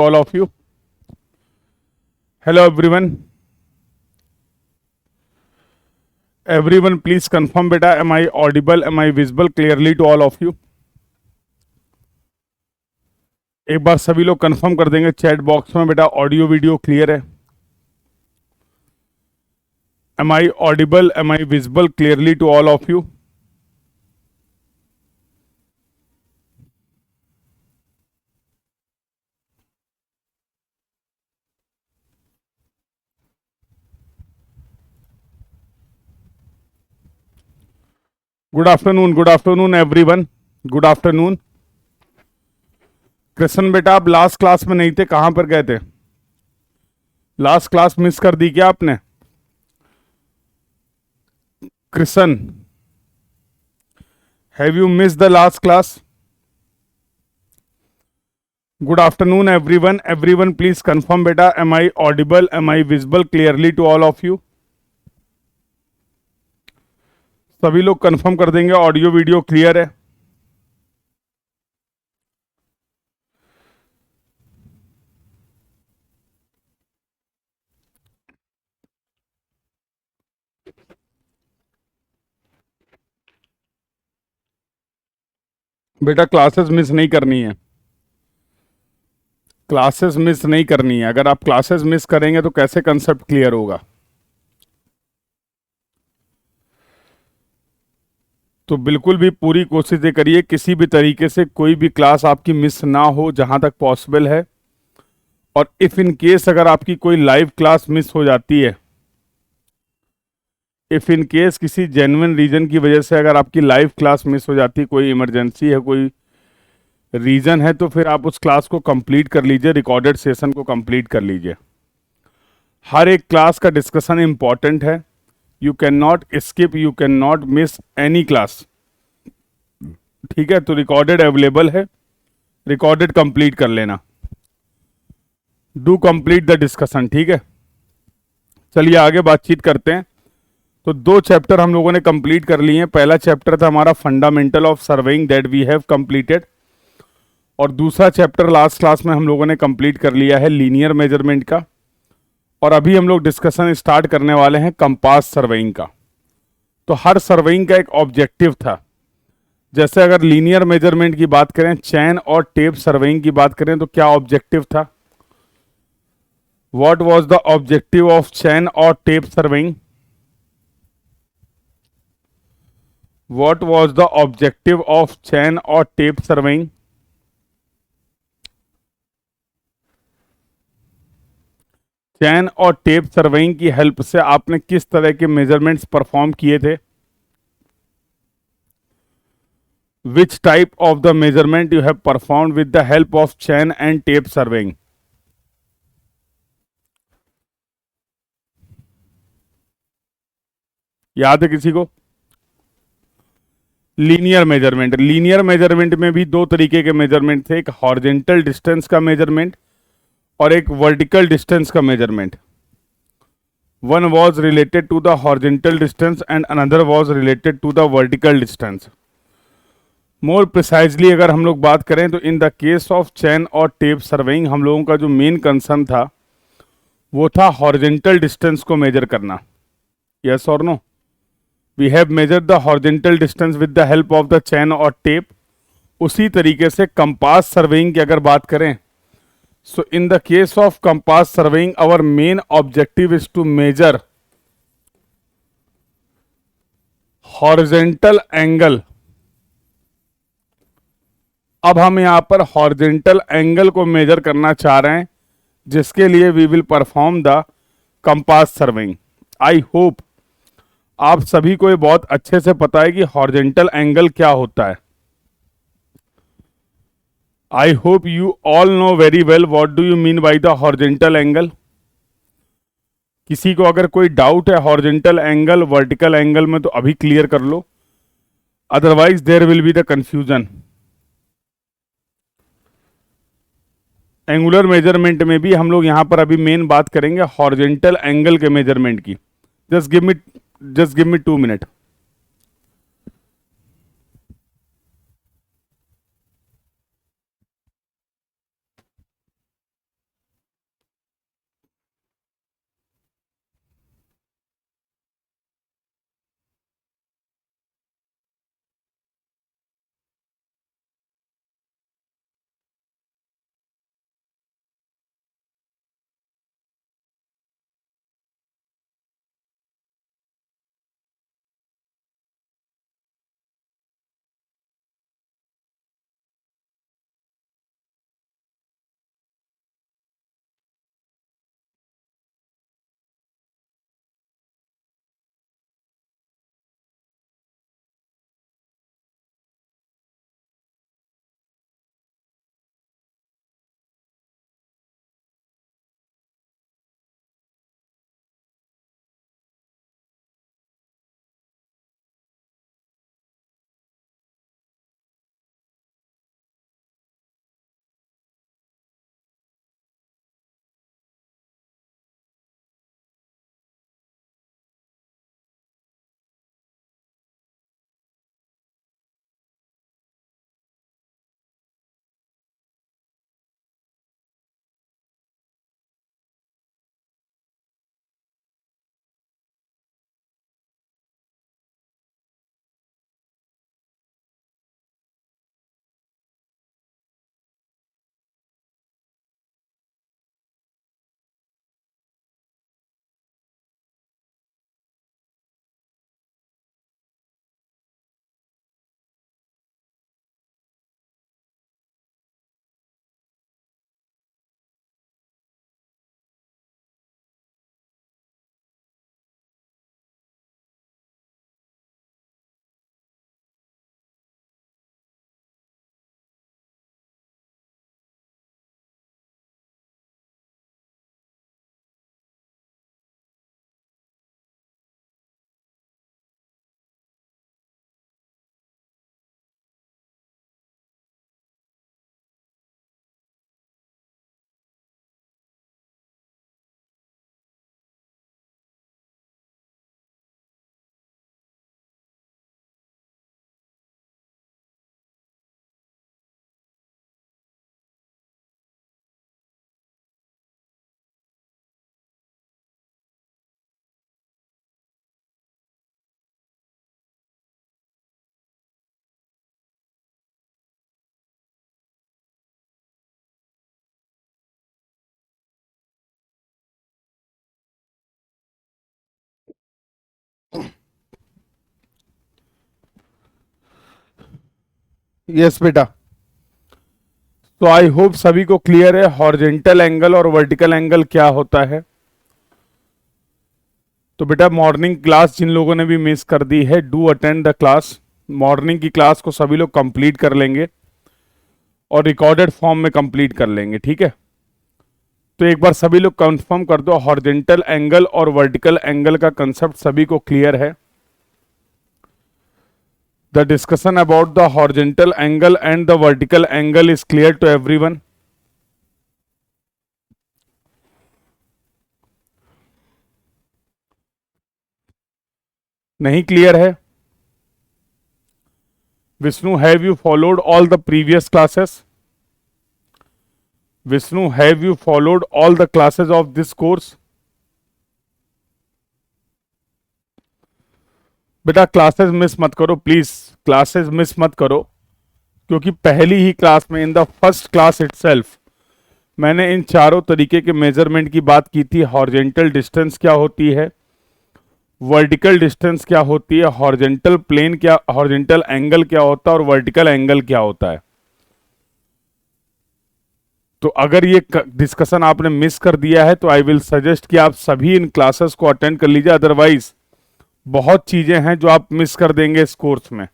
all of you. Hello everyone. Everyone please confirm beta, am I audible, am I visible clearly to all of you? एक बार सभी लोग confirm कर देंगे chat box में बेटा ऑडियो वीडियो क्लियर है. Am I audible, am I visible clearly to all of you? Good afternoon everyone. Good afternoon. Krishna बेटा आप लास्ट क्लास में नहीं थे, कहां पर गए थे? लास्ट क्लास मिस कर दी क्या आपने? Krishna, have you miss the last class? Good afternoon everyone. Everyone please confirm बेटा, am I audible, am I visible clearly to all of you? सभी लोग कंफर्म कर देंगे ऑडियो वीडियो क्लियर है. बेटा क्लासेस मिस नहीं करनी है. क्लासेस मिस नहीं करनी है. अगर आप क्लासेस मिस करेंगे तो कैसे कंसेप्ट क्लियर होगा? तो बिल्कुल भी पूरी कोशिश ये करिए किसी भी तरीके से कोई भी क्लास आपकी मिस ना हो जहां तक पॉसिबल है. और इफ इन केस अगर आपकी कोई लाइव क्लास मिस हो जाती है, इफ इन केस किसी जेन्युइन रीजन की वजह से अगर आपकी लाइव क्लास मिस हो जाती है, कोई इमरजेंसी है, कोई रीजन है, तो फिर आप उस क्लास को कंप्लीट कर लीजिए, रिकॉर्डेड सेशन को कंप्लीट कर लीजिए. हर एक क्लास का डिस्कशन इंपॉर्टेंट है. You can not skip, you can not miss any class. ठीक है, तो रिकॉर्डेड अवेलेबल है, रिकॉर्डेड कंप्लीट कर लेना. Do complete the discussion. ठीक है, चलिए आगे बातचीत करते हैं. तो 2 चैप्टर हम लोगों ने कंप्लीट कर लिए हैं. पहला चैप्टर था हमारा fundamental of surveying, that we have completed. और दूसरा चैप्टर लास्ट क्लास में हम लोगों ने कंप्लीट कर लिया है लीनियर मेजरमेंट का. और अभी हम लोग डिस्कशन स्टार्ट करने वाले हैं कंपास सर्वेइंग का. तो हर सर्वेइंग का एक ऑब्जेक्टिव था. जैसे अगर लीनियर मेजरमेंट की बात करें, चैन और टेप सर्वेइंग की बात करें, तो क्या ऑब्जेक्टिव था? What was the objective of chain और tape surveying? What was the objective of chain और टेप सर्वेइंग? चैन और टेप सर्वेइंग की हेल्प से आपने किस तरह के मेजरमेंट्स परफॉर्म किए थे? Which type of the measurement you have performed with the help of chain and tape surveying? याद है किसी को? Linear measurement. लीनियर मेजरमेंट में भी 2 तरीके के मेजरमेंट थे, एक हॉरिजेंटल डिस्टेंस का मेजरमेंट और एक वर्टिकल डिस्टेंस का measurement. One was related to the horizontal distance and another was related to the vertical distance. More precisely अगर हम लोग बात करें तो in the case of chain और टेप सर्वेइंग हम लोगों का जो मेन कंसर्न था वो था हॉरिजेंटल डिस्टेंस को मेजर करना. यस और no? We have measured the horizontal distance with the help of the chain और टेप. उसी तरीके से कंपास सर्वेइंग की अगर बात करें, so in the case of compass surveying our main objective is to measure horizontal angle. अब हम यहां पर हॉरिजेंटल एंगल को मेजर करना चाह रहे हैं, जिसके लिए we will perform the compass surveying. I hope आप सभी को ये बहुत अच्छे से पता है कि हॉरिजेंटल एंगल क्या होता है. आई hope you all know very well what do you mean by the horizontal angle. किसी को अगर कोई डाउट है हॉरिजेंटल एंगल वर्टिकल एंगल में तो अभी क्लियर कर लो, otherwise there will be the confusion. Angular measurement में भी हम लोग यहां पर अभी मेन बात करेंगे हॉरिजेंटल एंगल के मेजरमेंट की. Just give me 2 minute. Yes बेटा। तो आई होप सभी को क्लियर है हॉरिजेंटल एंगल और वर्टिकल एंगल क्या होता है। तो बेटा मॉर्निंग क्लास जिन लोगों ने भी मिस कर दी है, do attend the class. Morning की क्लास को सभी लोग कंप्लीट कर लेंगे और रिकॉर्डेड फॉर्म में कंप्लीट कर लेंगे, ठीक है। तो एक बार सभी लोग कंफर्म कर दो, हॉरिजेंटल एंगल और वर्टिकल एंगल का कंसेप्ट सभी को क्लियर है। The discussion about the horizontal angle and the vertical angle is clear to everyone. नहीं क्लियर है? Vishnu, have you followed all the previous classes? Vishnu, have you followed all the classes of this course? बेटा classes miss मत करो please, classes miss मत करो, क्योंकि पहली ही class में in the first class itself मैंने इन चारों तरीके के मेजरमेंट की बात की थी। हॉरिजेंटल डिस्टेंस क्या होती है, वर्टिकल डिस्टेंस क्या होती है, हॉरिजेंटल प्लेन क्या, हॉरिजेंटल एंगल क्या होता है और वर्टिकल एंगल क्या होता है। तो अगर ये डिस्कशन आपने मिस कर दिया है तो आई विल सजेस्ट कि आप सभी इन क्लासेस को अटेंड कर लीजिए, अदरवाइज बहुत चीजें हैं जो आप मिस कर देंगे इस कोर्स में।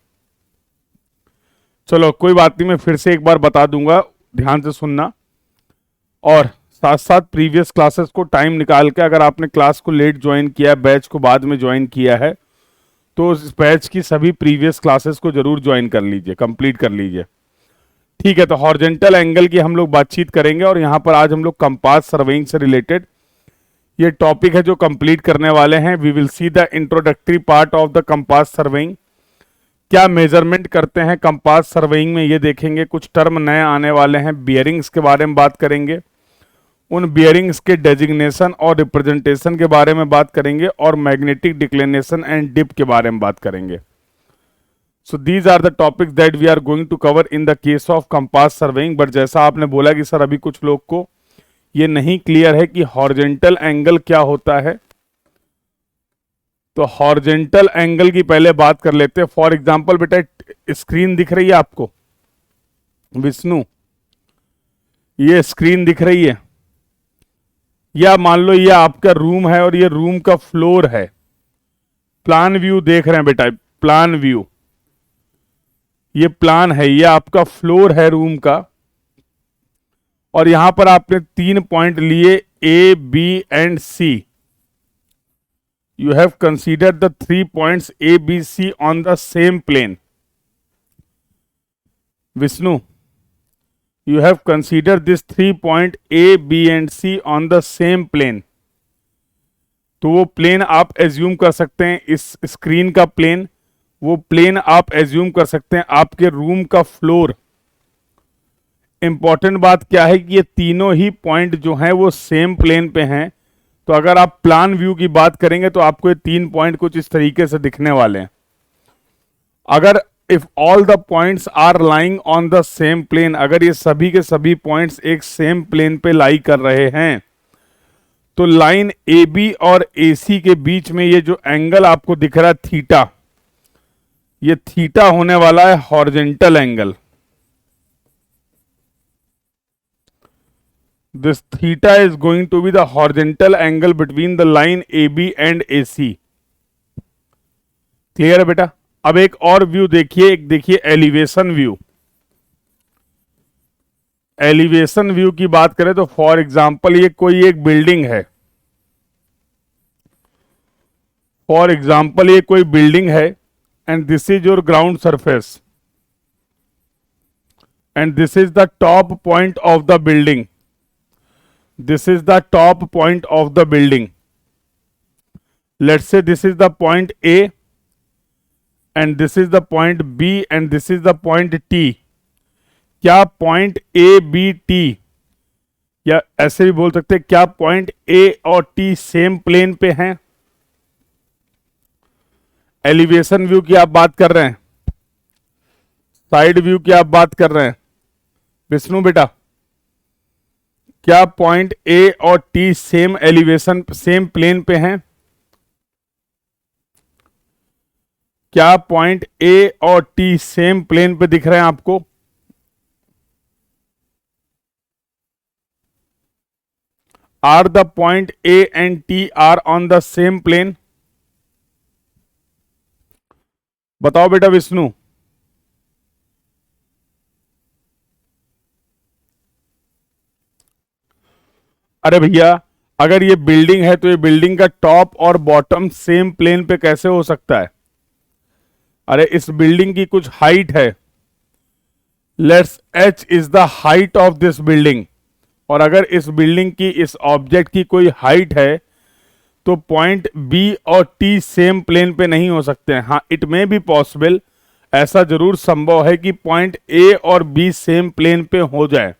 चलो कोई बात नहीं, मैं फिर से एक बार बता दूंगा, ध्यान से सुनना। और साथ साथ प्रीवियस क्लासेस को टाइम निकाल के, अगर आपने क्लास को लेट ज्वाइन किया है, बैच को बाद में ज्वाइन किया है, तो इस बैच की सभी प्रीवियस क्लासेस को जरूर ज्वाइन कर लीजिए, कंप्लीट कर लीजिए, ठीक है। तो हॉरिजेंटल एंगल की हम लोग बातचीत करेंगे और यहाँ पर आज हम लोग कंपास सर्वेइंग से रिलेटेड ये टॉपिक है जो कंप्लीट करने वाले हैं। We will see the introductory part of the compass surveying. क्या मेजरमेंट करते हैं कंपास सर्वेइंग में, ये देखेंगे। कुछ टर्म नए आने वाले हैं, बियरिंग्स के बारे में बात करेंगे, उन बियरिंग्स के डेजिग्नेशन और रिप्रेजेंटेशन के बारे में बात करेंगे, और मैग्नेटिक डिक्लिनेशन एंड डिप के बारे में बात करेंगे। So these are the topics that we are going to cover in the case of compass surveying. But जैसा आपने बोला कि सर अभी कुछ लोग को ये नहीं क्लियर है कि हॉरिजेंटल एंगल क्या होता है, तो हॉरिजेंटल एंगल की पहले बात कर लेते हैं। फॉर एग्जांपल बेटा स्क्रीन दिख रही है आपको, विष्णु ये स्क्रीन दिख रही है, या मान लो ये आपका रूम है और ये रूम का फ्लोर है। प्लान व्यू देख रहे हैं बेटा, प्लान व्यू, ये प्लान है, ये आपका फ्लोर है रूम का, और यहां पर आपने 3 पॉइंट लिए A B and C. You have considered the 3 points A B C on the same plane. Vishnu, you have considered this 3 point A, B and C on the same plane। तो वो plane आप assume कर सकते हैं, इस screen का plane, वो plane आप एज्यूम कर सकते हैं आपके रूम का फ्लोर। इंपॉर्टेंट बात क्या है कि ये तीनों ही पॉइंट जो हैं वो सेम प्लेन पे हैं। तो अगर आप प्लान व्यू की बात करेंगे तो आपको ये 3 पॉइंट कुछ इस तरीके से दिखने वाले हैं। अगर if all the points are lying on the same plane, अगर ये सभी के सभी पॉइंट्स एक सेम प्लेन पे लाई कर रहे हैं, तो लाइन ए बी और ए सी के बीच में ये जो एंगल आपको दिख रहा है थीटा, ये थीटा होने वाला है horizontal angle. This theta is going to be the horizontal angle between the line A B and A C. Clear है बेटा? अब एक और व्यू देखिए, एक देखिए एलिवेशन व्यू। एलिवेशन व्यू की बात करें तो फॉर एग्जांपल ये कोई एक बिल्डिंग है, फॉर एग्जांपल ये कोई बिल्डिंग है, and this is your ground surface, and this is the top point of the building, this is the top point of the building. Let's say this is the point A and this is the point B and this is the point T। क्या point A B T, या ऐसे भी बोल सकते हैं क्या point A और T same plane पे हैं? एलिवेशन व्यू की आप बात कर रहे हैं, साइड व्यू की आप बात कर रहे हैं विष्णु बेटा, क्या पॉइंट A और T same elevation same plane पे हैं? क्या पॉइंट ए और टी सेम प्लेन पे दिख रहे हैं आपको? Are the point A and T are on the same plane? बताओ बेटा विष्णु। अरे भैया, अगर ये बिल्डिंग है तो ये बिल्डिंग का टॉप और बॉटम सेम प्लेन पे कैसे हो सकता है? अरे इस बिल्डिंग की कुछ हाइट है, let's H is the height of this building, और अगर इस बिल्डिंग की, इस ऑब्जेक्ट की कोई हाइट है तो पॉइंट बी और टी सेम प्लेन पे नहीं हो सकते हैं। हाँ, इट मे बी पॉसिबल, ऐसा जरूर संभव है कि पॉइंट ए और बी सेम प्लेन पे हो जाए,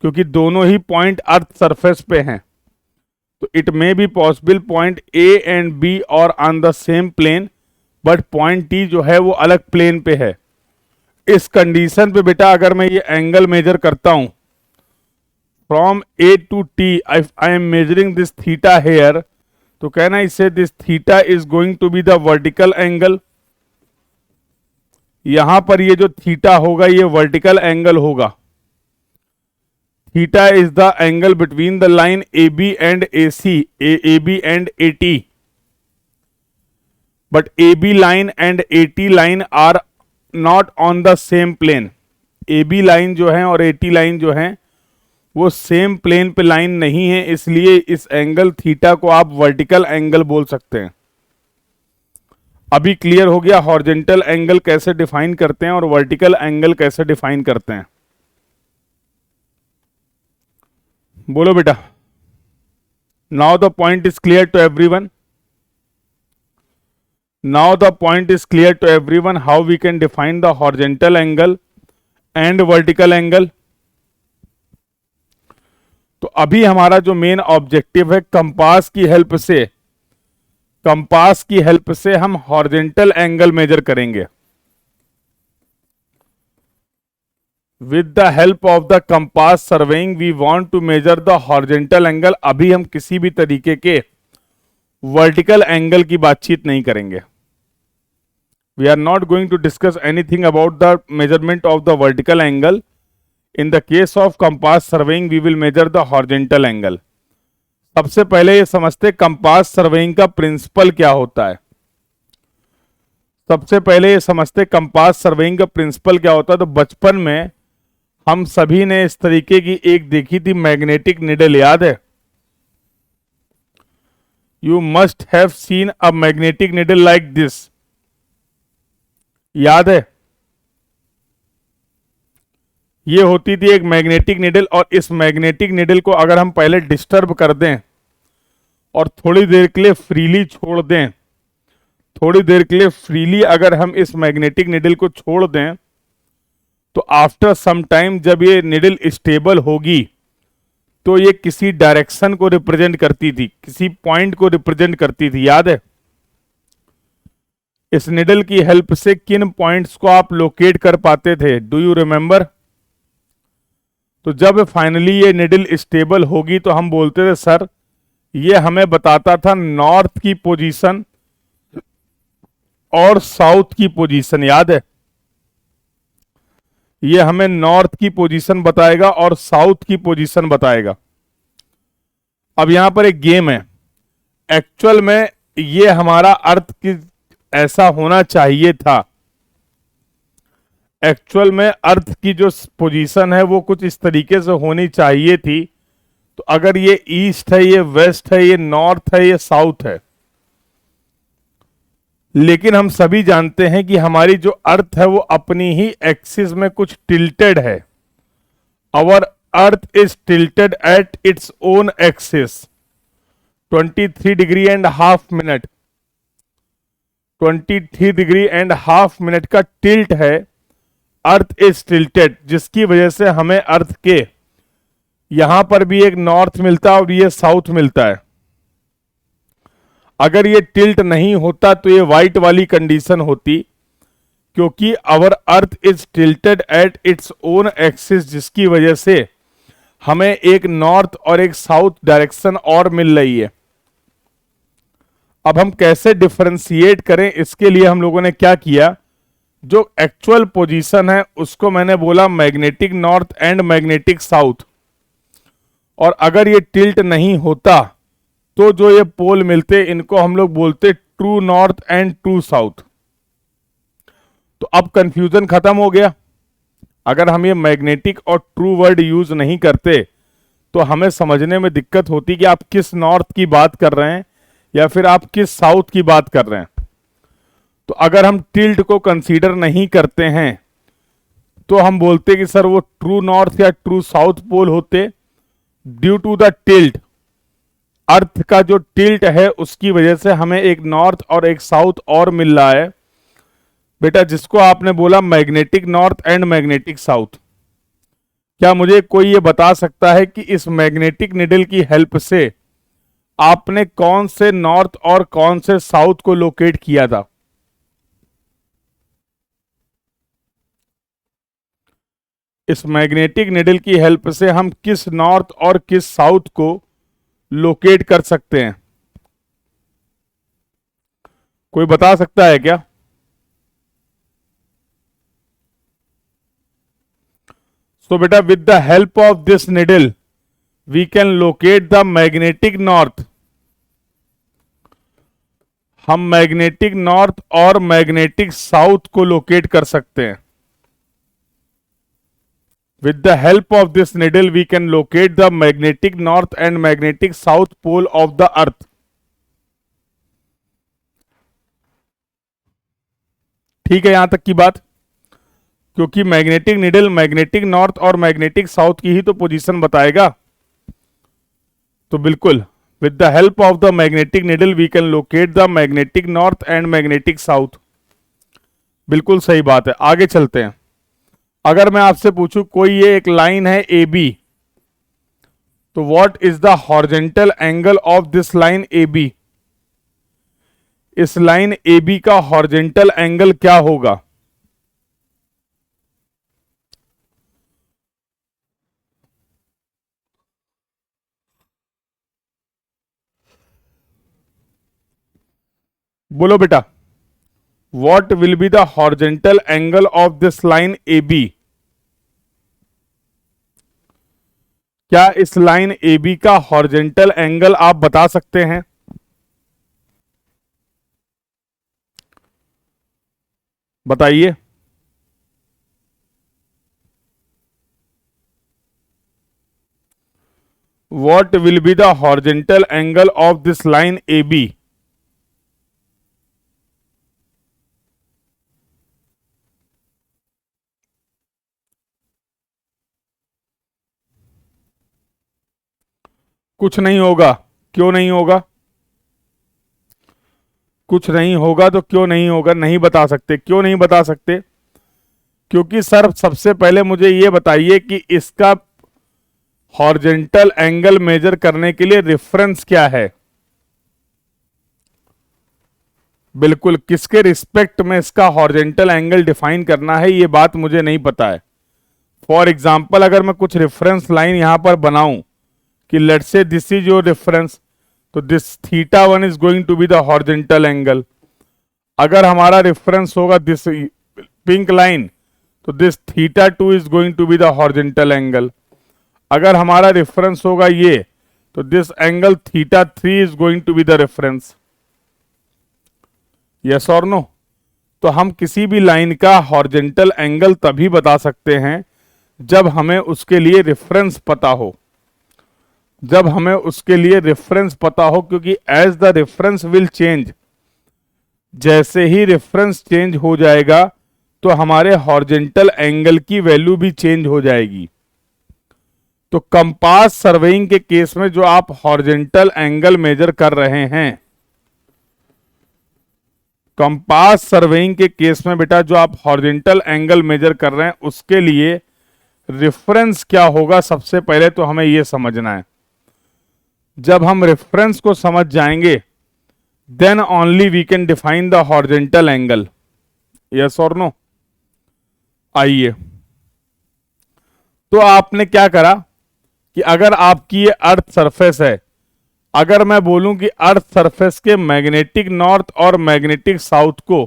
क्योंकि दोनों ही पॉइंट अर्थ सरफेस पे हैं। तो it may be possible point A and B और on the same plane, but point T जो है वो अलग प्लेन पे है। इस कंडीशन पे बेटा अगर मैं ये एंगल मेजर करता हूं from A to T, I am measuring this theta here, तो कहना इसे this theta is going to be the vertical angle. यहां पर ये जो थीटा होगा ये वर्टिकल एंगल होगा। Theta is the angle between the line A B and A C, A B and A T, but A B line and A T line are not on the same plane. A B line जो है और ए T line जो है वो same plane पे line नहीं है, इसलिए इस एंगल थीटा को आप वर्टिकल एंगल बोल सकते हैं। अभी क्लियर हो गया हॉरिजॉन्टल एंगल कैसे डिफाइन करते हैं और वर्टिकल एंगल कैसे डिफाइन करते हैं? बोलो बेटा। Now the point is clear to everyone? Now the point is clear to everyone how we can define the horizontal angle and vertical angle? तो अभी हमारा जो मेन ऑब्जेक्टिव है, कंपास की हेल्प से, कंपास की हेल्प से हम हॉरिजॉन्टल एंगल मेजर करेंगे। With the help of the compass surveying we want to measure the horizontal angle. अभी हम किसी भी तरीके के वर्टिकल एंगल की बातचीत नहीं करेंगे। We are not going to discuss anything about the measurement of the vertical angle. In the case of compass surveying, we will measure the horizontal angle. सबसे पहले ये समझते कंपास सर्वेइंग का प्रिंसिपल क्या होता है। सबसे पहले ये समझते कंपास सर्वेइंग का प्रिंसिपल क्या होता है। तो बचपन में हम सभी ने इस तरीके की एक देखी थी मैग्नेटिक निडल, याद है? You must have seen a magnetic needle like this, याद है? ये होती थी एक मैग्नेटिक निडल, और इस मैग्नेटिक निडल को अगर हम पहले डिस्टर्ब कर दें और थोड़ी देर के लिए फ्रीली छोड़ दें, थोड़ी देर के लिए फ्रीली अगर हम इस मैग्नेटिक निडल को छोड़ दें, तो आफ्टर सम टाइम जब ये निडल स्टेबल होगी तो ये किसी डायरेक्शन को रिप्रेजेंट करती थी, किसी पॉइंट को रिप्रेजेंट करती थी, याद है? इस निडल की हेल्प से किन पॉइंट्स को आप लोकेट कर पाते थे? Do you remember? तो जब फाइनली ये निडल स्टेबल होगी तो हम बोलते थे सर ये हमें बताता था नॉर्थ की पोजीशन और साउथ की पोजीशन, याद है? ये हमें नॉर्थ की पोजीशन बताएगा और साउथ की पोजीशन बताएगा। अब यहां पर एक गेम है। एक्चुअल में ये हमारा अर्थ की ऐसा होना चाहिए था। एक्चुअल में अर्थ की जो पोजीशन है वो कुछ इस तरीके से होनी चाहिए थी। तो अगर ये ईस्ट है, ये वेस्ट है, ये नॉर्थ है, ये साउथ है, लेकिन हम सभी जानते हैं कि हमारी जो अर्थ है वो अपनी ही एक्सिस में कुछ टिल्टेड है। Our earth is tilted at its own axis 23 degree and half minute, 23 degree and half minute का टिल्ट है। अर्थ इज टिल्टेड, जिसकी वजह से हमें अर्थ के यहां पर भी एक नॉर्थ मिलता है और ये साउथ मिलता है। अगर ये टिल्ट नहीं होता तो ये व्हाइट वाली कंडीशन होती, क्योंकि our earth is tilted at its own axis, जिसकी वजह से हमें एक नॉर्थ और एक साउथ डायरेक्शन और मिल रही है। अब हम कैसे डिफरेंशिएट करें, इसके लिए हम लोगों ने क्या किया, जो एक्चुअल पोजीशन है उसको मैंने बोला magnetic north and magnetic south, और अगर ये टिल्ट नहीं होता तो जो ये पोल मिलते इनको हम लोग बोलते true north and true south. तो अब कंफ्यूजन खत्म हो गया। अगर हम ये मैग्नेटिक और ट्रू वर्ड यूज नहीं करते तो हमें समझने में दिक्कत होती कि आप किस नॉर्थ की बात कर रहे हैं या फिर आप किस साउथ की बात कर रहे हैं। तो अगर हम टिल्ट को कंसीडर नहीं करते हैं तो हम बोलते कि सर वो ट्रू नॉर्थ या ट्रू साउथ पोल होते। ड्यू टू द टिल्ट, अर्थ का जो टिल्ट है उसकी वजह से हमें एक नॉर्थ और एक साउथ और मिल रहा है बेटा, जिसको आपने बोला magnetic north and magnetic south. क्या मुझे कोई ये बता सकता है कि इस मैग्नेटिक निडल की हेल्प से आपने कौन से नॉर्थ और कौन से साउथ को लोकेट किया था? इस मैग्नेटिक निडल की हेल्प से हम किस नॉर्थ और किस साउथ को लोकेट कर सकते हैं? कोई बता सकता है क्या? So बेटा, with the help of this needle we can locate the magnetic north। हम मैग्नेटिक नॉर्थ और मैग्नेटिक साउथ को लोकेट कर सकते हैं। With the help of this needle we can locate the magnetic north and magnetic south pole of the earth। ठीक है यहां तक की बात, क्योंकि मैग्नेटिक निडल मैग्नेटिक नॉर्थ और मैग्नेटिक साउथ की ही तो पोजीशन बताएगा। तो बिल्कुल, with the help of the magnetic needle we can locate the magnetic north and magnetic south. बिल्कुल सही बात है। आगे चलते हैं। अगर मैं आपसे पूछूं कोई ये एक लाइन है ए बी, तो what is the horizontal angle of this line A B? इस लाइन ए बी का हॉरिजॉन्टल एंगल क्या होगा? बोलो बेटा, what will be the horizontal angle of this line AB? क्या इस लाइन AB का हॉरिजॉन्टल एंगल आप बता सकते हैं? बताइए। What will be the horizontal angle of this line AB? कुछ नहीं होगा। क्यों नहीं होगा? कुछ नहीं होगा तो क्यों नहीं होगा? नहीं बता सकते। क्यों नहीं बता सकते? क्योंकि सर सबसे पहले मुझे ये बताइए कि इसका हॉरिजॉन्टल एंगल मेजर करने के लिए रेफरेंस क्या है? बिल्कुल, किसके रिस्पेक्ट में इसका हॉरिजॉन्टल एंगल डिफाइन करना है ये बात मुझे नहीं पता है। फॉर एग्जाम्पल, अगर मैं कुछ रेफरेंस लाइन यहां पर बनाऊं कि let's say this is your reference, तो this theta one is going to be the horizontal angle. अगर हमारा रेफरेंस होगा दिस पिंक लाइन, तो this theta two is going to be the horizontal angle. अगर हमारा रेफरेंस होगा ये, तो this angle theta three is going to be the reference. Yes और नो? तो हम किसी भी लाइन का हॉरिजॉन्टल एंगल तभी बता सकते हैं जब हमें उसके लिए रेफरेंस पता हो। जब हमें उसके लिए रेफरेंस पता हो, क्योंकि as the reference will change, जैसे ही रेफरेंस चेंज हो जाएगा तो हमारे हॉरिजॉन्टल एंगल की वैल्यू भी चेंज हो जाएगी। तो कंपास सर्वेइंग के केस में जो आप हॉरिजॉन्टल एंगल मेजर कर रहे हैं, कंपास सर्वेइंग के केस में बेटा जो आप हॉरिजॉन्टल एंगल मेजर कर रहे हैं उसके लिए रेफरेंस क्या होगा, सबसे पहले तो हमें यह समझना है। जब हम रेफरेंस को समझ जाएंगे then only we can define the horizontal angle. Yes और नो? आइए, तो आपने क्या करा कि अगर आपकी ये अर्थ सरफेस है, अगर मैं बोलूं कि अर्थ सरफेस के मैग्नेटिक नॉर्थ और मैग्नेटिक साउथ को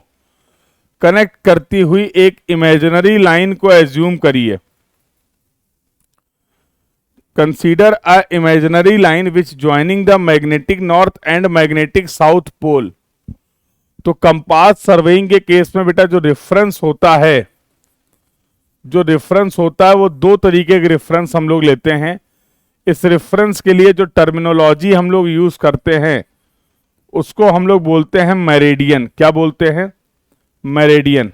कनेक्ट करती हुई एक इमेजिनरी लाइन को एज्यूम करिए, consider a imaginary line which joining the magnetic north and magnetic south pole. तो कंपास सर्वेइंग के केस में बेटा जो रेफरेंस होता है, वो दो तरीके के रेफरेंस हम लोग लेते हैं। इस रेफरेंस के लिए जो टर्मिनोलॉजी हम लोग यूज करते हैं उसको हम लोग बोलते हैं मेरिडियन। क्या बोलते हैं? मेरिडियन।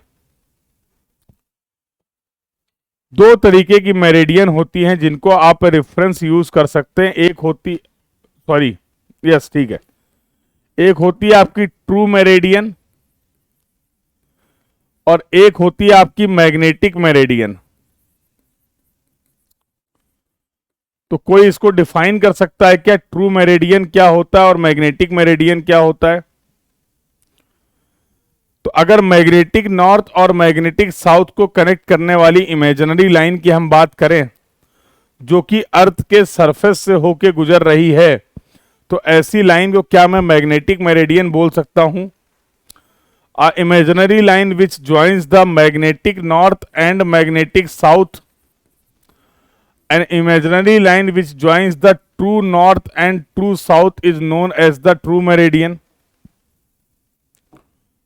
दो तरीके की मेरिडियन होती हैं जिनको आप रेफरेंस यूज कर सकते हैं। एक होती, सॉरी, यस ठीक है, एक होती है आपकी ट्रू मेरिडियन और एक होती है आपकी मैग्नेटिक मेरिडियन। तो कोई इसको डिफाइन कर सकता है क्या, ट्रू मेरिडियन क्या होता है और मैग्नेटिक मेरिडियन क्या होता है? तो अगर मैग्नेटिक नॉर्थ और मैग्नेटिक साउथ को कनेक्ट करने वाली इमेजिनरी लाइन की हम बात करें जो कि अर्थ के सरफेस से होके गुजर रही है, तो ऐसी लाइन को क्या मैं मैग्नेटिक मेरिडियन बोल सकता हूं? A imaginary line which joins the magnetic north and magnetic south, an imaginary line which joins the true north and true south is known as the true meridian।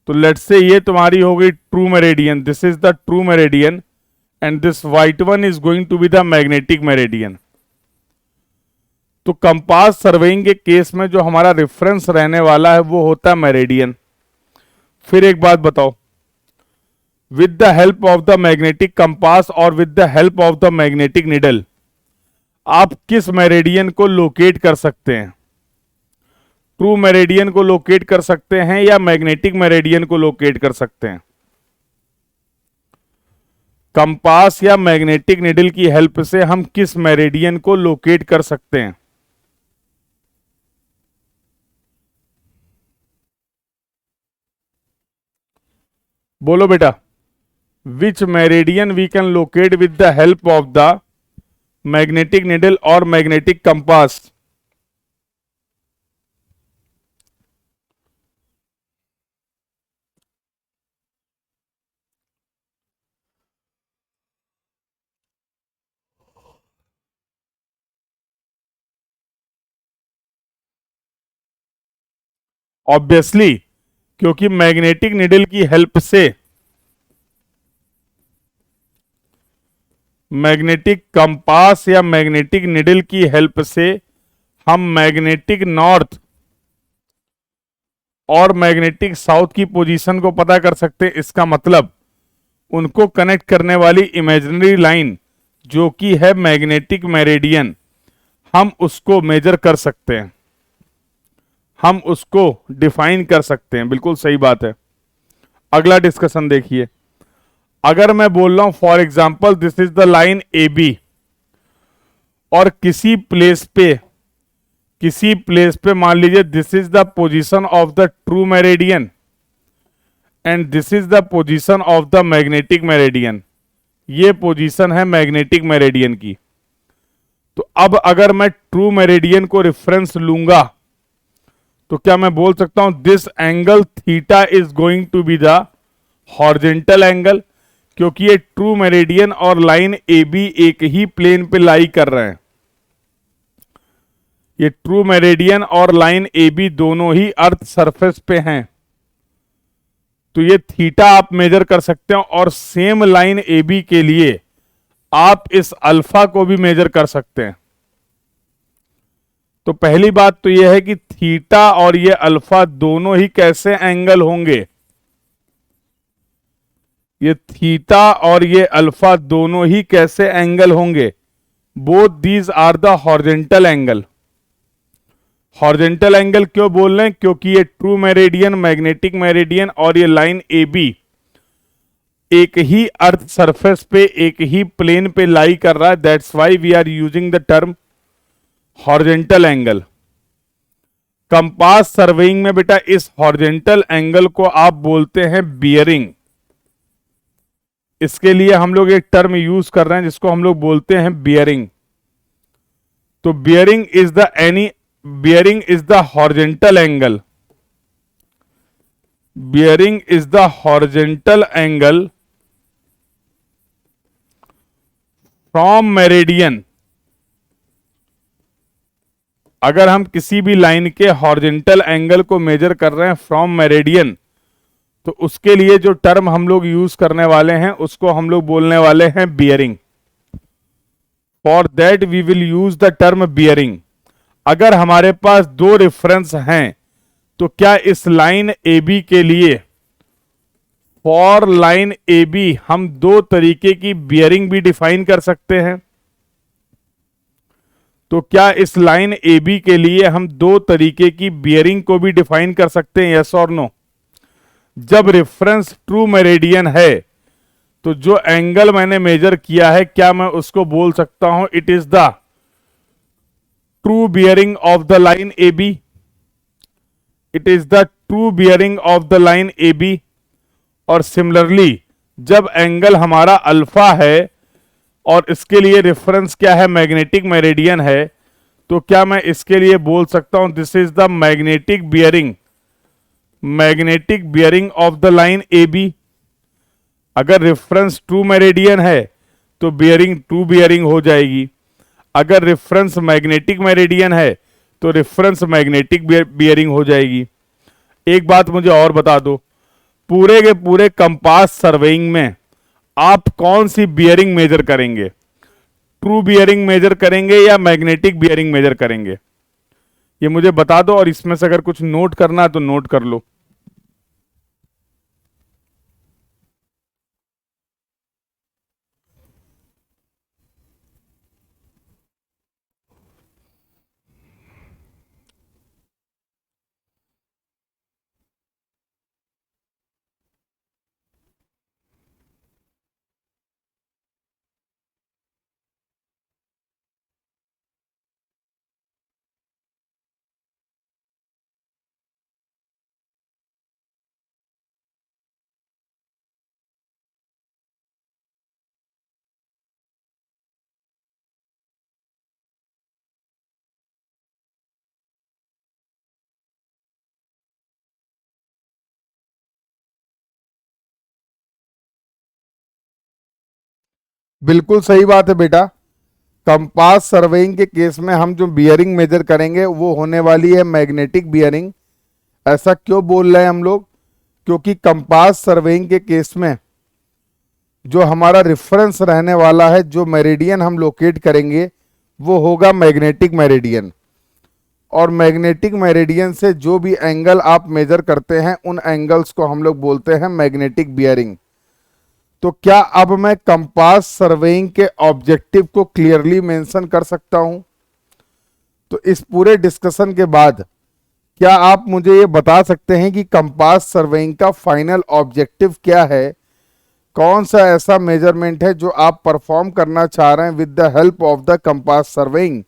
तो let's say ये तुम्हारी हो गई true meridian, this is the true meridian and this white one is going to be the magnetic meridian. तो compass surveying के case में जो हमारा रेफरेंस रहने वाला है वो होता है मेरिडियन। फिर एक बात बताओ, with the help of the magnetic compass और with the help of the magnetic needle आप किस मेरिडियन को लोकेट कर सकते हैं? ट्रू मेरिडियन को लोकेट कर सकते हैं या मैग्नेटिक मेरिडियन को लोकेट कर सकते हैं? कंपास या मैग्नेटिक निडल की हेल्प से हम किस मेरिडियन को लोकेट कर सकते हैं? बोलो बेटा, which meridian we can locate with the help of the magnetic needle और मैग्नेटिक कंपास? ऑब्वियसली, क्योंकि मैग्नेटिक निडल की हेल्प से, मैग्नेटिक कंपास या मैग्नेटिक निडल की हेल्प से हम मैग्नेटिक नॉर्थ और मैग्नेटिक साउथ की पोजीशन को पता कर सकते हैं। इसका मतलब उनको कनेक्ट करने वाली इमेजिनरी लाइन जो कि है मैग्नेटिक मेरिडियन, हम उसको मेजर कर सकते हैं, हम उसको डिफाइन कर सकते हैं। बिल्कुल सही बात है। अगला डिस्कशन देखिए, अगर मैं बोल रहा हूं for example this is the line A B और किसी प्लेस पे मान लीजिए this is the position of the true meridian and this is the position of the magnetic meridian, ये पोजीशन है मैग्नेटिक मेरिडियन की। तो अब अगर मैं ट्रू मेरिडियन को रेफरेंस लूंगा तो क्या मैं बोल सकता हूं this angle theta is going to be the horizontal angle, क्योंकि ये ट्रू मेरिडियन और लाइन ए बी एक ही प्लेन पे लाई कर रहे हैं। ये ट्रू मेरिडियन और लाइन ए बी दोनों ही अर्थ सरफेस पे हैं, तो ये थीटा आप मेजर कर सकते हो और सेम लाइन ए बी के लिए आप इस अल्फा को भी मेजर कर सकते हैं। तो पहली बात तो यह है कि थीटा और ये अल्फा दोनों ही कैसे एंगल होंगे? ये थीटा और ये अल्फा दोनों ही कैसे एंगल होंगे? Both these are the horizontal angle. Horizontal angle क्यों बोल रहे हैं? क्योंकि ये ट्रू मेरिडियन, मैग्नेटिक मेरिडियन और ये लाइन ए बी एक ही अर्थ सरफेस पे, एक ही प्लेन पे लाई कर रहा है। That's why we are using the term horizontal angle. Compass surveying में बेटा इस हॉरिजॉन्टल एंगल को आप बोलते हैं बियरिंग। इसके लिए हम लोग एक टर्म यूज कर रहे हैं जिसको हम लोग बोलते हैं बियरिंग। तो bearing is the any bearing is the horizontal angle, bearing is the horizontal angle from meridian। अगर हम किसी भी लाइन के हॉरिजेंटल एंगल को मेजर कर रहे हैं फ्रॉम मेरिडियन, तो उसके लिए जो टर्म हम लोग यूज करने वाले हैं उसको हम लोग बोलने वाले हैं bearing. For that we will use the term bearing. अगर हमारे पास दो रेफरेंस हैं तो क्या इस लाइन ए बी के लिए, फॉर लाइन ए बी, हम दो तरीके की बियरिंग भी डिफाइन कर सकते हैं? तो क्या इस लाइन ए बी के लिए हम दो तरीके की बियरिंग को भी डिफाइन कर सकते हैं, यस और नो? जब रेफरेंस ट्रू मेरिडियन है तो जो एंगल मैंने मेजर किया है, क्या मैं उसको बोल सकता हूं it is the true bearing of the line A B? It is the true bearing of the line A B. और सिमिलरली जब एंगल हमारा अल्फा है और इसके लिए रेफरेंस क्या है, मैग्नेटिक मेरिडियन है, तो क्या मैं इसके लिए बोल सकता हूं this is the magnetic bearing, magnetic bearing of the line A B? अगर रेफरेंस ट्रू मेरिडियन है तो बियरिंग ट्रू बियरिंग हो जाएगी। अगर रेफरेंस मैग्नेटिक मेरिडियन है तो रेफरेंस मैग्नेटिक बियरिंग हो जाएगी। एक बात मुझे और बता दो, पूरे के पूरे कंपास सर्वेइंग में आप कौन सी बियरिंग मेजर करेंगे? ट्रू बियरिंग मेजर करेंगे या मैग्नेटिक बियरिंग मेजर करेंगे? ये मुझे बता दो, और इसमें से अगर कुछ नोट करना है तो नोट कर लो। बिल्कुल सही बात है बेटा। कंपास सर्वेइंग के केस में हम जो बियरिंग मेजर करेंगे वो होने वाली है मैग्नेटिक बियरिंग। ऐसा क्यों बोल रहे हैं हम लोग? क्योंकि कंपास सर्वेइंग के केस में जो हमारा रेफरेंस रहने वाला है, जो मेरिडियन हम लोकेट करेंगे वो होगा मैग्नेटिक मेरिडियन। और मैग्नेटिक मेरिडियन से जो भी एंगल आप मेजर करते हैं उन एंगल्स को हम लोग बोलते हैं मैग्नेटिक बियरिंग। तो क्या अब मैं कंपास सर्वेइंग के ऑब्जेक्टिव को क्लियरली मेंशन कर सकता हूं? तो इस पूरे डिस्कशन के बाद क्या आप मुझे ये बता सकते हैं कि कंपास सर्वेइंग का फाइनल ऑब्जेक्टिव क्या है? कौन सा ऐसा मेजरमेंट है जो आप परफॉर्म करना चाह रहे हैं with the help of the compass surveying?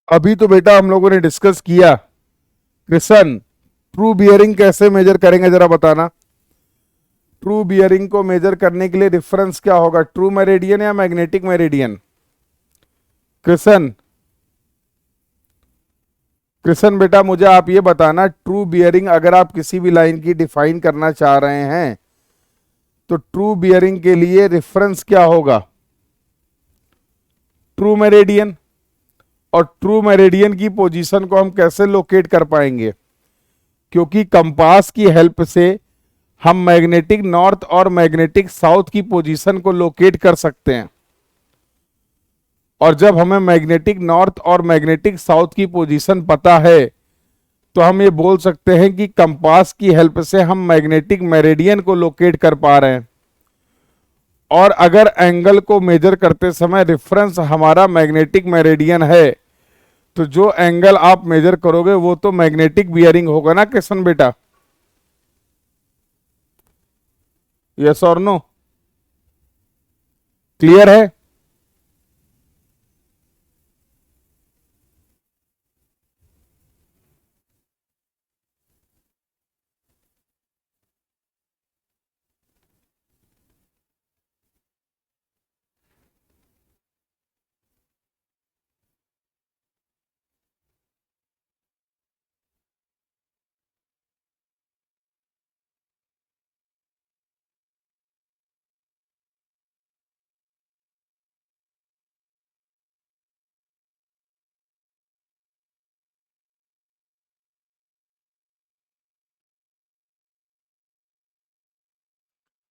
अभी तो बेटा हम लोगों ने डिस्कस किया। कृष्ण, ट्रू बियरिंग कैसे मेजर करेंगे जरा बताना। ट्रू बियरिंग को मेजर करने के लिए रेफरेंस क्या होगा, ट्रू मेरिडियन या मैग्नेटिक मेरिडियन? कृष्ण, कृष्ण बेटा मुझे आप ये बताना, ट्रू बियरिंग अगर आप किसी भी लाइन की डिफाइन करना चाह रहे हैं तो ट्रू बियरिंग के लिए रेफरेंस क्या होगा? True meridian. और ट्रू मेरिडियन की पोजीशन को हम कैसे लोकेट कर पाएंगे? क्योंकि कंपास की हेल्प से हम मैग्नेटिक नॉर्थ और मैग्नेटिक साउथ की पोजीशन को लोकेट कर सकते हैं। और जब हमें मैग्नेटिक नॉर्थ और मैग्नेटिक साउथ की पोजीशन पता है तो हम ये बोल सकते हैं कि कंपास की हेल्प से हम मैग्नेटिक मेरिडियन को लोकेट कर पा रहे हैं। और अगर एंगल को मेजर करते समय रेफरेंस हमारा मैग्नेटिक मेरिडियन है, तो जो एंगल आप मेजर करोगे वो तो मैग्नेटिक बियरिंग होगा ना किशन बेटा? यस और नो? क्लियर है?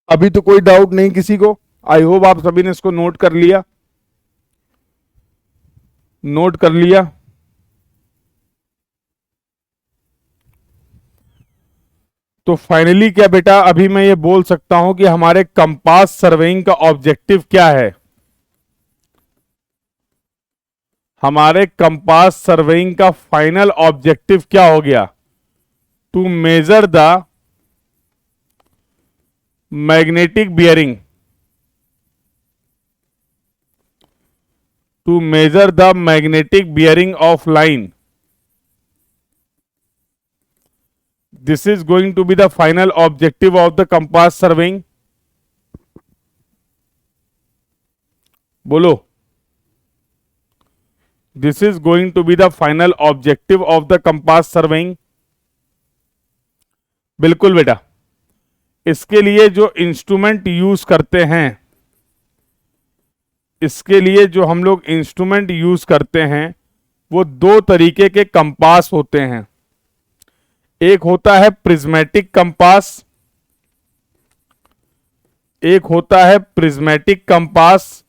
अभी तो कोई डाउट नहीं किसी को? आई होप आप सभी ने इसको नोट कर लिया, नोट कर लिया। तो फाइनली क्या बेटा, अभी मैं ये बोल सकता हूं कि हमारे कंपास सर्वेइंग का ऑब्जेक्टिव क्या है? हमारे कंपास सर्वेइंग का फाइनल ऑब्जेक्टिव क्या हो गया? To measure the magnetic bearing, to measure the magnetic bearing of line. This is going to be the final objective of the compass surveying. बोलो, this is going to be the final objective of the compass surveying. बिल्कुल बेटा, इसके लिए जो instrument use करते हैं, इसके लिए जो हम लोग इंस्ट्रूमेंट यूज करते हैं वो दो तरीके के कंपास होते हैं. एक होता है प्रिज्मेटिक कंपास, एक होता है प्रिज्मेटिक कंपास,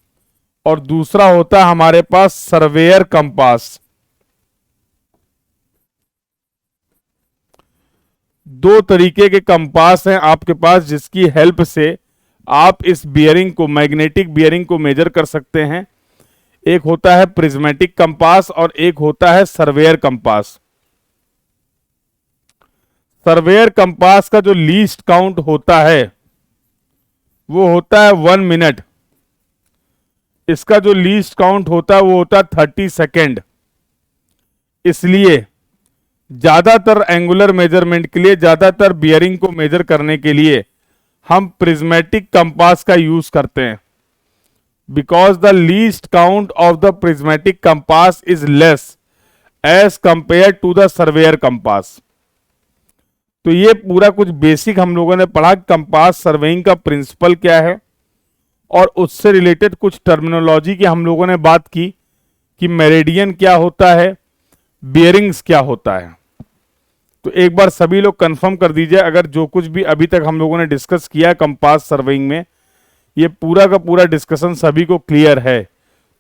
और दूसरा होता है हमारे पास सर्वेयर कंपास. दो तरीके के कंपास हैं आपके पास जिसकी हेल्प से आप इस बियरिंग को, मैग्नेटिक बियरिंग को मेजर कर सकते हैं. एक होता है प्रिज्मेटिक कंपास और एक होता है सर्वेयर कंपास. सर्वेयर कंपास का जो लीस्ट काउंट होता है वो होता है 1 मिनट. इसका जो लीस्ट काउंट होता है वो होता है 30 सेकेंड. इसलिए ज्यादातर एंगुलर मेजरमेंट के लिए, ज्यादातर बियरिंग को मेजर करने के लिए हम प्रिज्मेटिक कंपास का यूज करते हैं. Because the least count of the prismatic compass is less as compare to the surveyor compass. तो ये पूरा कुछ बेसिक हम लोगों ने पढ़ा, कंपास सर्वेइंग का प्रिंसिपल क्या है, और उससे रिलेटेड कुछ टर्मिनोलॉजी की हम लोगों ने बात की कि मेरिडियन क्या होता है, बियरिंग्स क्या होता है. तो एक बार सभी लोग कंफर्म कर दीजिए अगर जो कुछ भी अभी तक हम लोगों ने डिस्कस किया है कंपास सर्वेइंग में, ये पूरा का पूरा डिस्कशन सभी को क्लियर है.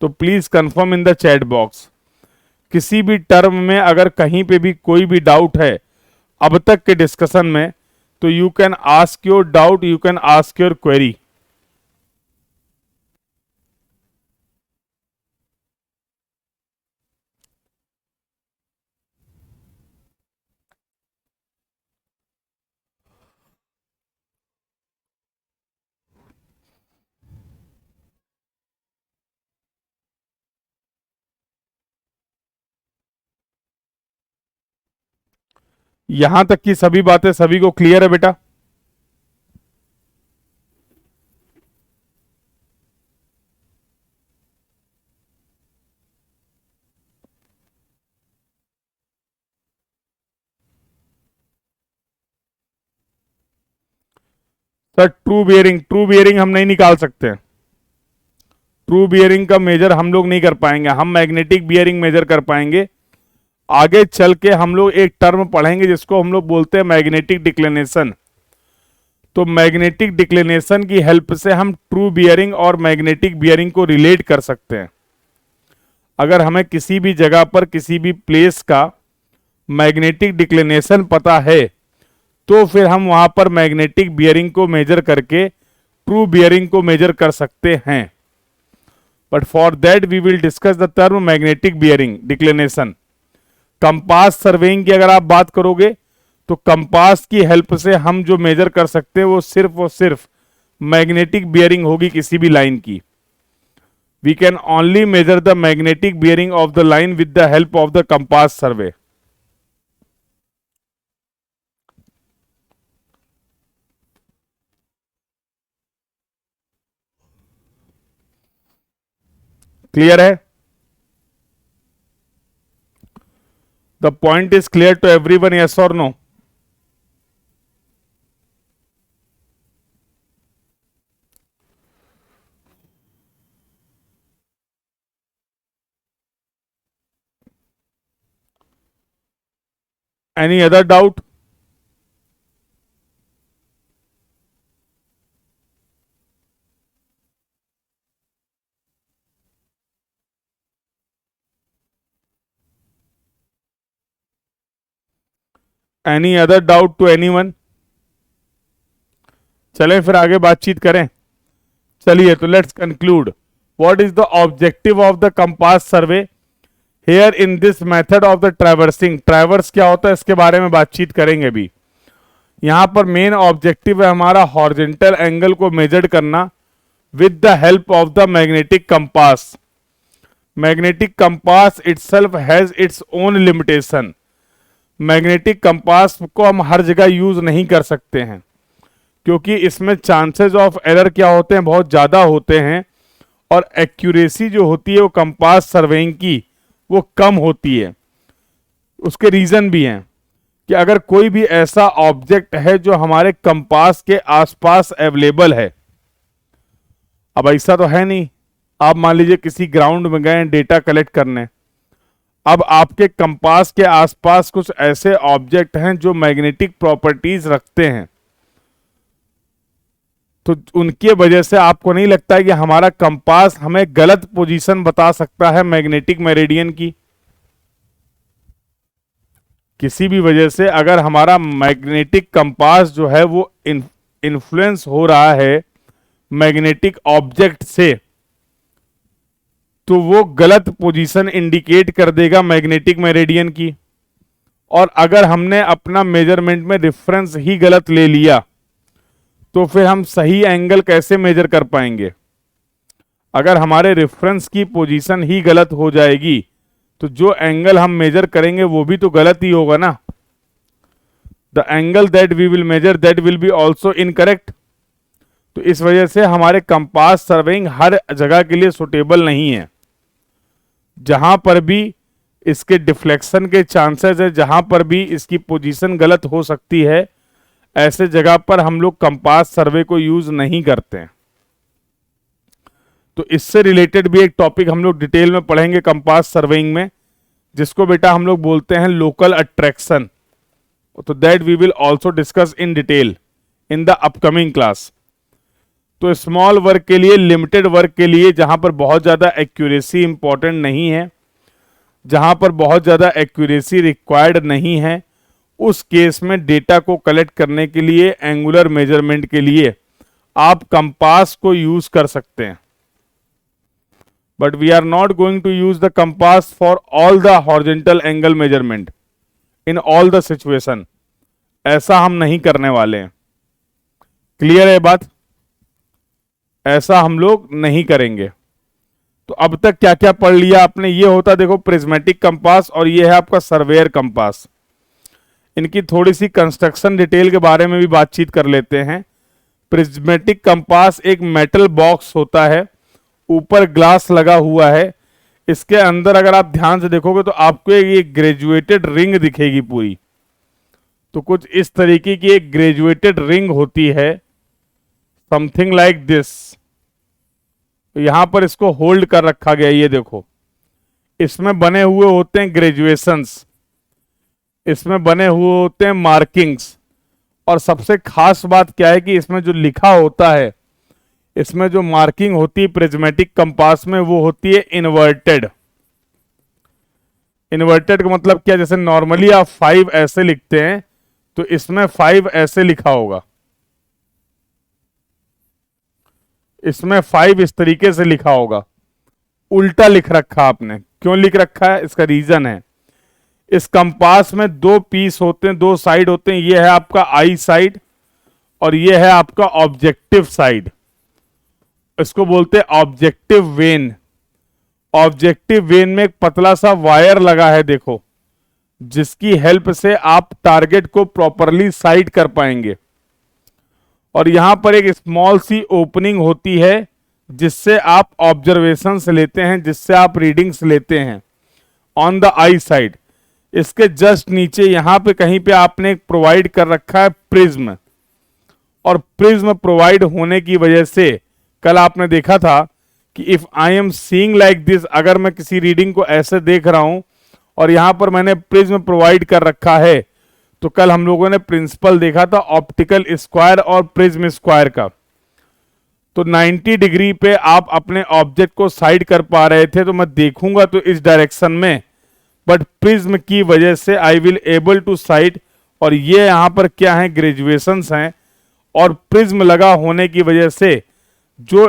तो please confirm in the chat box. किसी भी टर्म में अगर कहीं पे भी कोई भी डाउट है अब तक के डिस्कशन में, तो you can ask your doubt, you can ask your query. यहां तक की सभी बातें सभी को क्लियर है बेटा? सर ट्रू बियरिंग हम नहीं निकाल सकते. ट्रू बियरिंग का मेजर हम लोग नहीं कर पाएंगे. हम मैग्नेटिक बियरिंग मेजर कर पाएंगे. आगे चल के हम लोग एक टर्म पढ़ेंगे जिसको हम लोग बोलते हैं मैग्नेटिक डिक्लिनेशन. तो मैग्नेटिक डिक्लिनेशन की हेल्प से हम ट्रू बियरिंग और मैग्नेटिक बियरिंग को रिलेट कर सकते हैं. अगर हमें किसी भी जगह पर किसी भी प्लेस का मैग्नेटिक डिक्लिनेशन पता है तो फिर हम वहां पर मैग्नेटिक बियरिंग को मेजर करके ट्रू बियरिंग को मेजर कर सकते हैं। But for that we will discuss the term magnetic bearing declination. Compass surveying की अगर आप बात करोगे तो कंपास की हेल्प से हम जो मेजर कर सकते हैं वो सिर्फ और सिर्फ मैग्नेटिक बियरिंग होगी किसी भी लाइन की। We can only measure the magnetic bearing of the line with the help of the compass survey. Clear है? The point is clear to everyone, yes और no? Any other doubt? Any other doubt to anyone? चलें फिर आगे बातचीत करें। चलिए तो let's conclude. What is the objective of the compass survey here in this method of the traversing. Traverse क्या होता है इसके बारे में बातचीत करेंगे अभी। यहां पर मेन ऑब्जेक्टिव है हमारा हॉरिजॉन्टल एंगल को मेजर करना with the help of the magnetic compass. Magnetic compass itself has its own limitation. Magnetic compass को हम हर जगह यूज नहीं कर सकते हैं क्योंकि इसमें चांसेस ऑफ एरर क्या होते हैं, बहुत ज़्यादा होते हैं, और एक्यूरेसी जो होती है वो कंपास सर्वेइंग की वो कम होती है। उसके रीज़न भी हैं कि अगर कोई भी ऐसा ऑब्जेक्ट है जो हमारे कंपास के आसपास अवेलेबल है, अब ऐसा तो है नहीं, आप मान लीजिए किसी ग्राउंड में गए डेटा कलेक्ट करने, अब आपके कंपास के आसपास कुछ ऐसे ऑब्जेक्ट हैं जो मैग्नेटिक प्रॉपर्टीज रखते हैं, तो उनके वजह से आपको नहीं लगता है कि हमारा कंपास हमें गलत पोजीशन बता सकता है मैग्नेटिक मेरिडियन की? किसी भी वजह से अगर हमारा मैग्नेटिक कंपास जो है वो इन्फ्लुएंस हो रहा है मैग्नेटिक ऑब्जेक्ट से, तो वो गलत पोजीशन इंडिकेट कर देगा मैग्नेटिक मेरिडियन की। और अगर हमने अपना मेजरमेंट में रेफरेंस ही गलत ले लिया तो फिर हम सही एंगल कैसे मेजर कर पाएंगे? अगर हमारे रेफरेंस की पोजीशन ही गलत हो जाएगी तो जो एंगल हम मेजर करेंगे वो भी तो गलत ही होगा ना। The angle that we will measure that will be also incorrect. तो इस वजह से हमारे कंपास सर्वेइंग हर जगह के लिए सुटेबल नहीं है। जहां पर भी इसके डिफ्लेक्शन के चांसेस है, जहां पर भी इसकी पोजीशन गलत हो सकती है, ऐसे जगह पर हम लोग कंपास सर्वे को यूज नहीं करते हैं। तो इससे रिलेटेड भी एक टॉपिक हम लोग डिटेल में पढ़ेंगे कंपास सर्वेइंग में, जिसको बेटा हम लोग बोलते हैं लोकल अट्रैक्शन। तो that we will also discuss in detail in the upcoming class. तो स्मॉल वर्क के लिए, लिमिटेड वर्क के लिए, जहां पर बहुत ज़्यादा एक्यूरेसी इंपॉर्टेंट नहीं है, जहां पर बहुत ज़्यादा एक्यूरेसी रिक्वायर्ड नहीं है, उस केस में डेटा को कलेक्ट करने के लिए, एंगुलर मेजरमेंट के लिए आप कंपास को यूज कर सकते हैं। But we are not going to use the compass for all the horizontal angle measurement in all the situation. ऐसा हम नहीं करने वाले हैं। क्लियर है बात? ऐसा हम लोग नहीं करेंगे। तो अब तक क्या क्या पढ़ लिया आपने? ये होता देखो प्रिज्मेटिक कंपास, और ये है आपका सर्वेयर कंपास। इनकी थोड़ी सी कंस्ट्रक्शन डिटेल के बारे में भी बातचीत कर लेते हैं। प्रिज्मेटिक कंपास एक मेटल बॉक्स होता है, ऊपर ग्लास लगा हुआ है। इसके अंदर अगर आप ध्यान से देखोगे तो आपको ये ग्रेजुएटेड रिंग दिखेगी पूरी। तो कुछ इस तरीके की एक ग्रेजुएटेड रिंग होती है, समथिंग लाइक दिस। यहां पर इसको होल्ड कर रखा गया, ये देखो। इसमें बने हुए होते हैं ग्रेजुएशंस, इसमें बने हुए होते हैं मार्किंग्स, और सबसे खास बात क्या है कि इसमें जो लिखा होता है, इसमें जो मार्किंग होती है प्रिज्मेटिक कंपास में, वो होती है इन्वर्टेड। इन्वर्टेड का मतलब क्या? जैसे नॉर्मली आप 5 ऐसे लिखते हैं तो इसमें 5 ऐसे लिखा होगा। इसमें 5 इस तरीके से लिखा होगा, उल्टा लिख रखा आपने। क्यों लिख रखा है, इसका रीजन है, इस कंपास में 2 पीस होते हैं, 2 साइड होते हैं। ये है आपका आई साइड और ये है आपका ऑब्जेक्टिव साइड। इसको बोलते हैं ऑब्जेक्टिव वेन। ऑब्जेक्टिव वेन में एक पतला सा वायर लगा है देखो, जिसकी हेल्प से आप टारगेट को प्रॉपरली साइड कर पाएंगे। और यहां पर एक स्मॉल सी ओपनिंग होती है जिससे आप ऑब्जर्वेशंस लेते हैं, जिससे आप रीडिंग्स लेते हैं ऑन द आई साइड। इसके जस्ट नीचे यहां पे कहीं पे आपने प्रोवाइड कर रखा है प्रिज्म, और प्रिज्म प्रोवाइड होने की वजह से कल आपने देखा था कि if I am seeing like this, अगर मैं किसी रीडिंग को ऐसे देख रहा हूं और यहां पर मैंने प्रिज्म प्रोवाइड कर रखा है, तो कल हम लोगों ने प्रिंसिपल देखा था ऑप्टिकल स्क्वायर और प्रिज्म स्क्वायर का। तो 90 डिग्री पे आप अपने ऑब्जेक्ट को साइड कर पा रहे थे, तो मैं देखूंगा तो इस डायरेक्शन में, बट प्रिज्म की वजह से I will able to sight. और ये यहां पर क्या है, ग्रेजुएशंस हैं, और प्रिज्म लगा होने की वजह से जो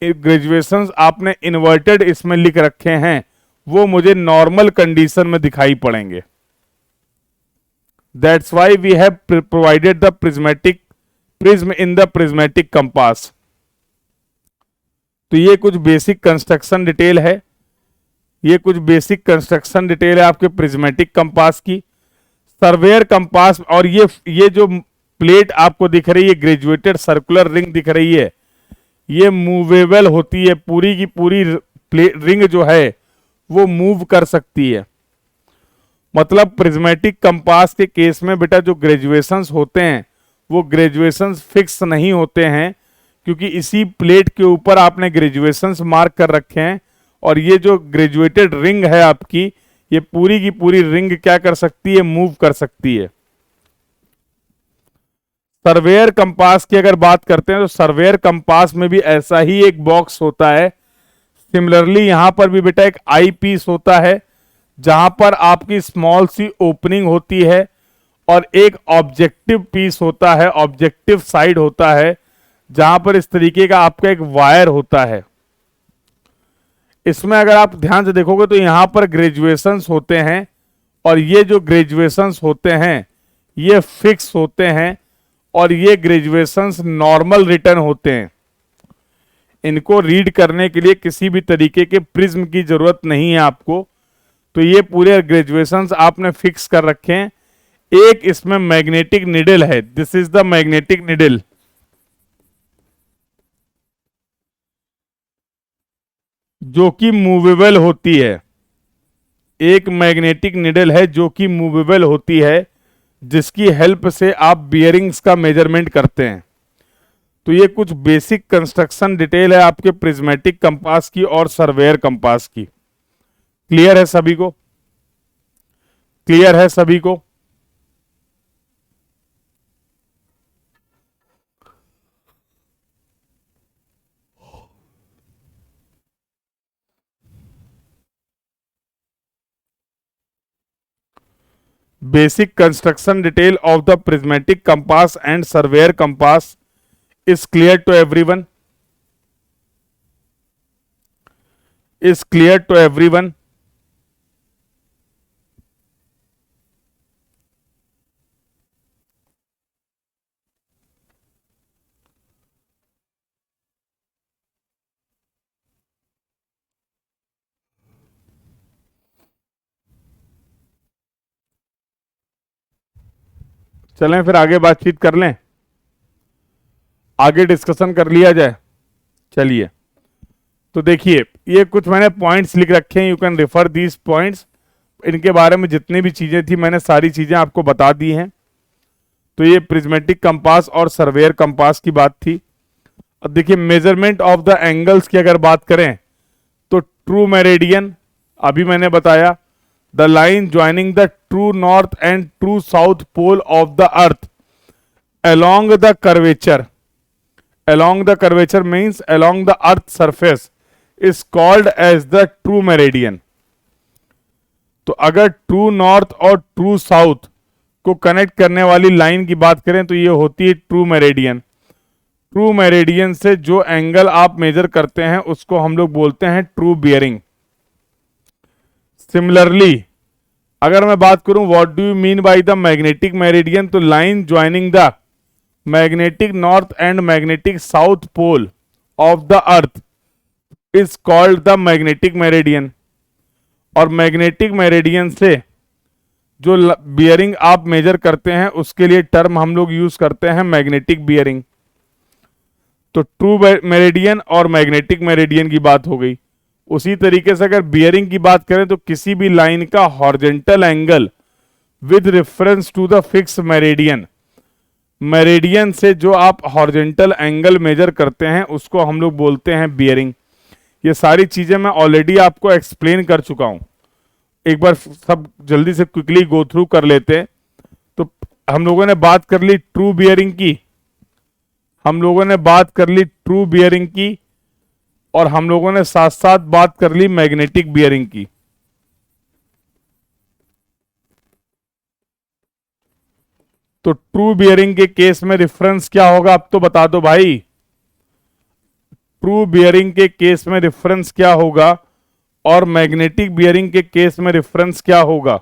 ग्रेजुएशंस आपने इन्वर्टेड इसमें लिख रखे हैं वो मुझे नॉर्मल कंडीशन में दिखाई पड़ेंगे। That's why we have provided the prismatic prism in the prismatic compass. तो ये कुछ बेसिक कंस्ट्रक्शन डिटेल है, ये कुछ बेसिक कंस्ट्रक्शन डिटेल है आपके प्रिज्मेटिक कंपास की। सर्वेयर कंपास, और ये जो प्लेट आपको दिख रही है, ग्रेजुएटेड सर्कुलर रिंग दिख रही है, ये मूवेबल होती है। पूरी की पूरी रिंग जो है वो मूव कर सकती है। मतलब प्रिज्मेटिक कंपास के केस में बेटा जो ग्रेजुएशंस होते हैं वो ग्रेजुएशंस फिक्स नहीं होते हैं, क्योंकि इसी प्लेट के ऊपर आपने ग्रेजुएशंस मार्क कर रखे हैं। और ये जो ग्रेजुएटेड रिंग है आपकी, ये पूरी की पूरी रिंग क्या कर सकती है, मूव कर सकती है। सर्वेयर कंपास की अगर बात करते हैं तो सर्वेयर कंपास में भी ऐसा ही एक बॉक्स होता है। सिमिलरली यहां पर भी बेटा एक आई पीस होता है, जहां पर आपकी स्मॉल सी ओपनिंग होती है, और एक ऑब्जेक्टिव पीस होता है, ऑब्जेक्टिव साइड होता है, जहां पर इस तरीके का आपका एक वायर होता है। इसमें अगर आप ध्यान से देखोगे तो यहां पर ग्रेजुएशंस होते हैं, और ये जो ग्रेजुएशंस होते हैं ये फिक्स होते हैं, और ये ग्रेजुएशंस नॉर्मल रिटर्न होते हैं। इनको रीड करने के लिए किसी भी तरीके के प्रिज्म की जरूरत नहीं है आपको। तो ये पूरे ग्रेजुएशंस आपने फिक्स कर रखे हैं। एक इसमें मैग्नेटिक निडल है, this is the magnetic needle, जो कि मूवेबल होती है। एक मैग्नेटिक निडल है जो कि मूवेबल होती है, जिसकी हेल्प से आप बियरिंग्स का मेजरमेंट करते हैं। तो ये कुछ बेसिक कंस्ट्रक्शन डिटेल है आपके प्रिज्मेटिक कंपास की और सर्वेयर कंपास की। क्लियर है सभी को? क्लियर है सभी को? Basic construction detail of the prismatic compass and surveyor compass is clear to everyone? Is clear to everyone? चलें फिर आगे बातचीत कर लें, आगे डिस्कशन कर लिया जाए। चलिए, तो देखिए ये कुछ मैंने पॉइंट्स लिख रखे हैं, you can refer these points. इनके बारे में जितनी भी चीजें थी मैंने सारी चीजें आपको बता दी हैं। तो ये प्रिज्मेटिक कंपास और सर्वेयर कंपास की बात थी। अब देखिए मेजरमेंट ऑफ द एंगल्स की अगर बात करें तो ट्रू मेरिडियन अभी मैंने बताया, the line joining the true north and true south pole of the earth along the curvature, along the curvature means along the earth surface is called as the true meridian। तो अगर true north और true south को connect करने वाली line की बात करें तो ये होती है ट्रू मेरिडियन। ट्रू मेरिडियन से जो एंगल आप मेजर करते हैं उसको हम लोग बोलते हैं ट्रू बियरिंग। सिमिलरली अगर मैं बात करूं what do you mean by the magnetic meridian, तो line joining the magnetic north and magnetic south pole of the earth is called the magnetic meridian. और मैग्नेटिक मेरिडियन से जो बियरिंग आप major करते हैं उसके लिए टर्म हम लोग यूज करते हैं मैग्नेटिक बियरिंग। तो ट्रू मेरिडियन और मैग्नेटिक मेरिडियन की बात हो गई। उसी तरीके से अगर बियरिंग की बात करें तो किसी भी लाइन का horizontal angle with reference to the fix meridian, meridian से जो आप हॉरिजॉन्टल एंगल मेजर करते हैं उसको हम लोग बोलते हैं बियरिंग। ये सारी चीजें मैं ऑलरेडी आपको एक्सप्लेन कर चुका हूं, एक बार सब जल्दी से क्विकली गो थ्रू कर लेते हैं। तो हम लोगों ने बात कर ली ट्रू बियरिंग की, हम लोगों ने बात कर ली ट्रू बियरिंग की, और हम लोगों ने साथ साथ बात कर ली मैग्नेटिक बियरिंग की। तो ट्रू बियरिंग के केस में रेफरेंस क्या होगा अब तो बता दो भाई। ट्रू बियरिंग के केस में रेफरेंस क्या होगा और मैग्नेटिक बियरिंग के केस में रेफरेंस क्या होगा?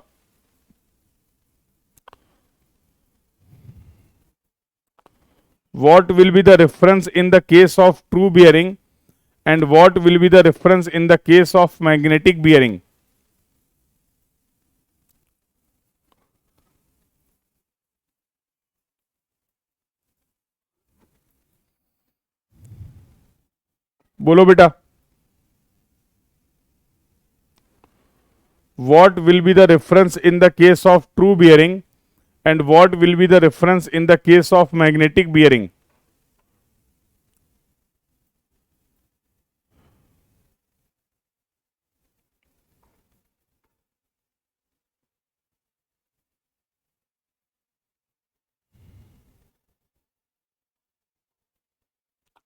What will be the reference in the case of true bearing and what will be the reference in the case of magnetic bearing? बोलो बेटा। What will be the reference in the case of true bearing and what will be the reference in the case of magnetic bearing?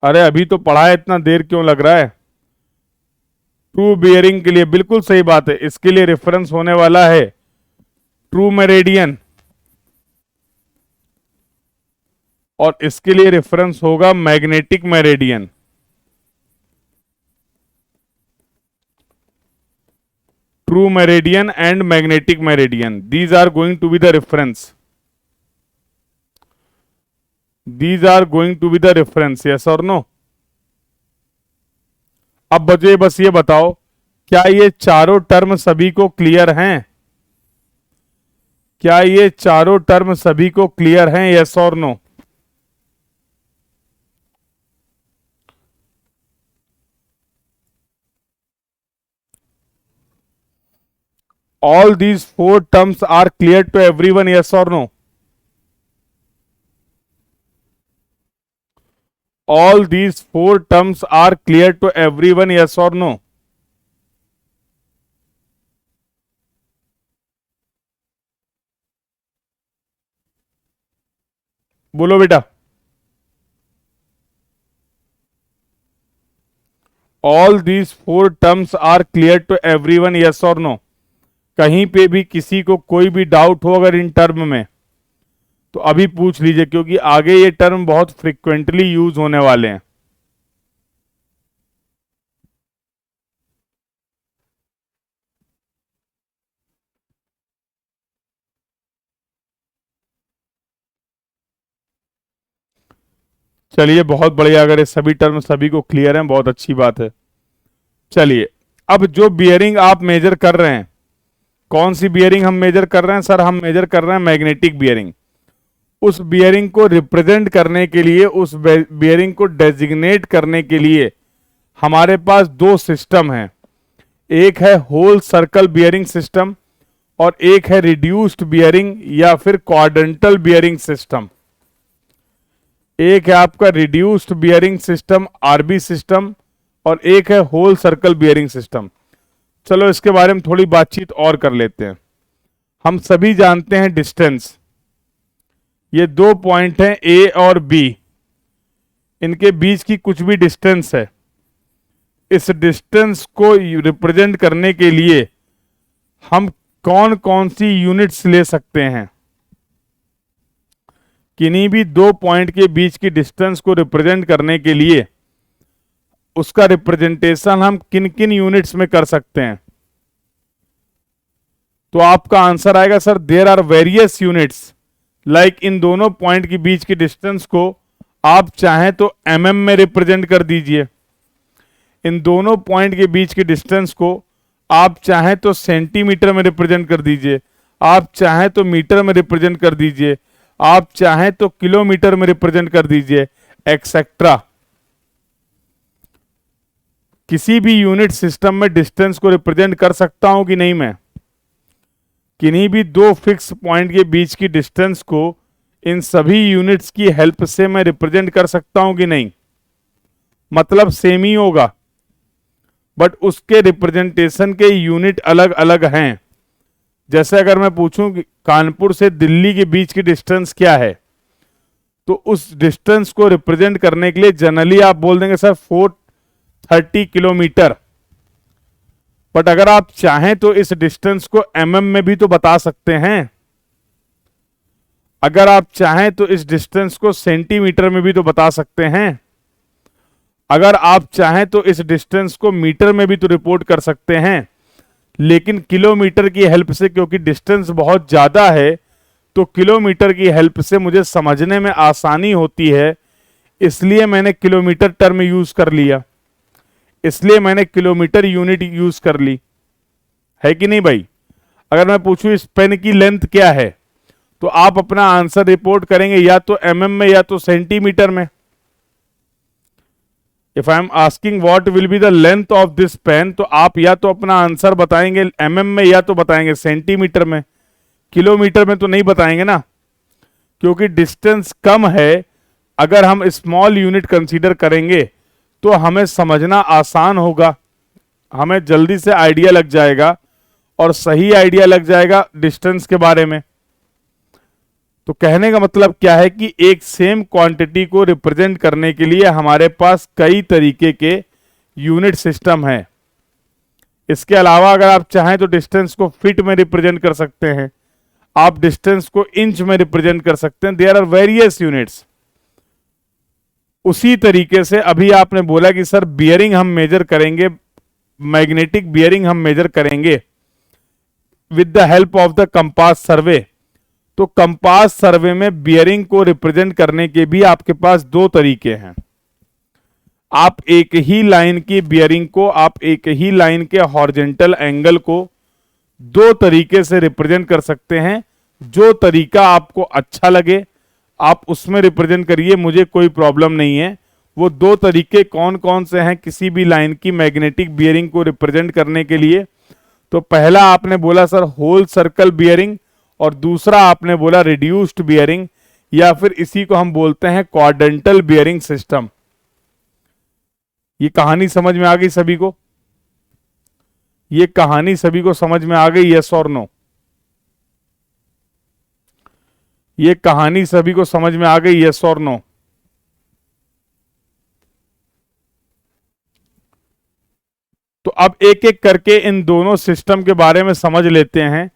अरे अभी तो पढ़ा है, इतना देर क्यों लग रहा है? ट्रू बियरिंग के लिए बिल्कुल सही बात है, इसके लिए रेफरेंस होने वाला है ट्रू मेरिडियन और इसके लिए रेफरेंस होगा magnetic meridian. True meridian and magnetic meridian, these are going to be the reference. These are going to be the reference, yes or no? अब बचे बस ये बताओ, क्या ये चारों टर्म सभी को क्लियर हैं? क्या ये चारों टर्म सभी को क्लियर हैं, yes और no? All these four terms are clear to everyone, yes or no? All these four terms are clear to everyone, yes or no? बोलो बेटा। All these four terms are clear to everyone, yes or no? कहीं पे भी किसी को कोई भी doubt हो अगर इन टर्म में तो अभी पूछ लीजिए, क्योंकि आगे ये टर्म बहुत फ्रिक्वेंटली यूज होने वाले हैं। चलिए बहुत बढ़िया, अगर ये सभी टर्म सभी को क्लियर हैं बहुत अच्छी बात है। चलिए अब जो बियरिंग आप मेजर कर रहे हैं, कौन सी बियरिंग हम मेजर कर रहे हैं? सर हम मेजर कर रहे हैं मैग्नेटिक बियरिंग। उस बियरिंग को रिप्रेजेंट करने के लिए, उस बियरिंग को डेजिग्नेट करने के लिए हमारे पास दो सिस्टम हैं। एक है होल सर्कल बियरिंग सिस्टम और एक है रिड्यूस्ड बियरिंग या फिर क्वाड्रेंटल बियरिंग सिस्टम। एक है आपका reduced bearing system RB system और एक है होल सर्कल बियरिंग सिस्टम। चलो इसके बारे में थोड़ी बातचीत और कर लेते हैं। हम सभी जानते हैं डिस्टेंस, ये दो पॉइंट हैं ए और बी, इनके बीच की कुछ भी डिस्टेंस है, इस डिस्टेंस को रिप्रेजेंट करने के लिए हम कौन कौन सी यूनिट्स ले सकते हैं? किन्हीं भी दो पॉइंट के बीच की डिस्टेंस को रिप्रेजेंट करने के लिए उसका रिप्रेजेंटेशन हम किन किन यूनिट्स में कर सकते हैं? तो आपका आंसर आएगा sir there are various units. Like इन दोनों पॉइंट के बीच की डिस्टेंस को आप चाहें तो mm में रिप्रेजेंट कर दीजिए, इन दोनों पॉइंट के बीच की डिस्टेंस को आप चाहें तो सेंटीमीटर में रिप्रेजेंट कर दीजिए, आप चाहें तो मीटर में रिप्रेजेंट कर दीजिए, आप चाहें तो किलोमीटर में रिप्रेजेंट कर दीजिए, एक्सेट्रा। किसी भी यूनिट सिस्टम में डिस्टेंस को रिप्रेजेंट कर सकता हूं कि नहीं मैं? किन्हीं भी दो फिक्स पॉइंट के बीच की डिस्टेंस को इन सभी यूनिट्स की हेल्प से मैं रिप्रेजेंट कर सकता हूं कि नहीं? मतलब सेम ही होगा, बट उसके रिप्रेजेंटेशन के यूनिट अलग अलग हैं। जैसे अगर मैं पूछूं कि कानपुर से दिल्ली के बीच की डिस्टेंस क्या है, तो उस डिस्टेंस को रिप्रेजेंट करने के लिए जनरली आप बोल देंगे सर 430 किलोमीटर। बट अगर आप चाहें तो इस डिस्टेंस को mm में भी तो बता सकते हैं, अगर आप चाहें तो इस डिस्टेंस को सेंटीमीटर में भी तो बता सकते हैं, अगर आप चाहें तो इस डिस्टेंस को मीटर में भी तो रिपोर्ट कर सकते हैं। लेकिन किलोमीटर की हेल्प से, क्योंकि डिस्टेंस बहुत ज्यादा है, तो किलोमीटर की हेल्प से मुझे समझने में आसानी होती है, इसलिए मैंने किलोमीटर टर्म यूज कर लिया, इसलिए मैंने किलोमीटर यूनिट यूज कर ली, है कि नहीं भाई? अगर मैं पूछूं इस पेन की लेंथ क्या है, तो आप अपना आंसर रिपोर्ट करेंगे या तो mm में या तो सेंटीमीटर में। If I am asking what will be the length of this pen, तो आप या तो अपना आंसर बताएंगे mm में या तो बताएंगे सेंटीमीटर में, किलोमीटर में तो नहीं बताएंगे ना, क्योंकि डिस्टेंस कम है। अगर हम स्मॉल यूनिट कंसीडर करेंगे तो हमें समझना आसान होगा, हमें जल्दी से आइडिया लग जाएगा और सही आइडिया लग जाएगा डिस्टेंस के बारे में। तो कहने का मतलब क्या है कि एक सेम क्वांटिटी को रिप्रेजेंट करने के लिए हमारे पास कई तरीके के यूनिट सिस्टम है। इसके अलावा अगर आप चाहें तो डिस्टेंस को फीट में रिप्रेजेंट कर सकते हैं, आप डिस्टेंस को इंच में रिप्रेजेंट कर सकते हैं। There are various units. उसी तरीके से अभी आपने बोला कि सर बियरिंग हम मेजर करेंगे, मैग्नेटिक बियरिंग हम मेजर करेंगे with the help of the compass survey. तो कंपास सर्वे में बियरिंग को रिप्रेजेंट करने के भी आपके पास दो तरीके हैं। आप एक ही लाइन की बियरिंग को, आप एक ही लाइन के हॉरिजॉन्टल एंगल को दो तरीके से रिप्रेजेंट कर सकते हैं। जो तरीका आपको अच्छा लगे आप उसमें रिप्रेजेंट करिए, मुझे कोई प्रॉब्लम नहीं है। वो दो तरीके कौन कौन से हैं किसी भी लाइन की मैग्नेटिक बियरिंग को रिप्रेजेंट करने के लिए? तो पहला आपने बोला सर होल सर्कल बियरिंग, और दूसरा आपने बोला रिड्यूस्ड बियरिंग, या फिर इसी को हम बोलते हैं क्वाड्रेंटल बियरिंग सिस्टम। ये कहानी समझ में आ गई सभी को? ये कहानी सभी को समझ में आ गई, यस और नो? ये कहानी सभी को समझ में आ गई, यस और नो? तो अब एक एक करके इन दोनों सिस्टम के बारे में समझ लेते हैं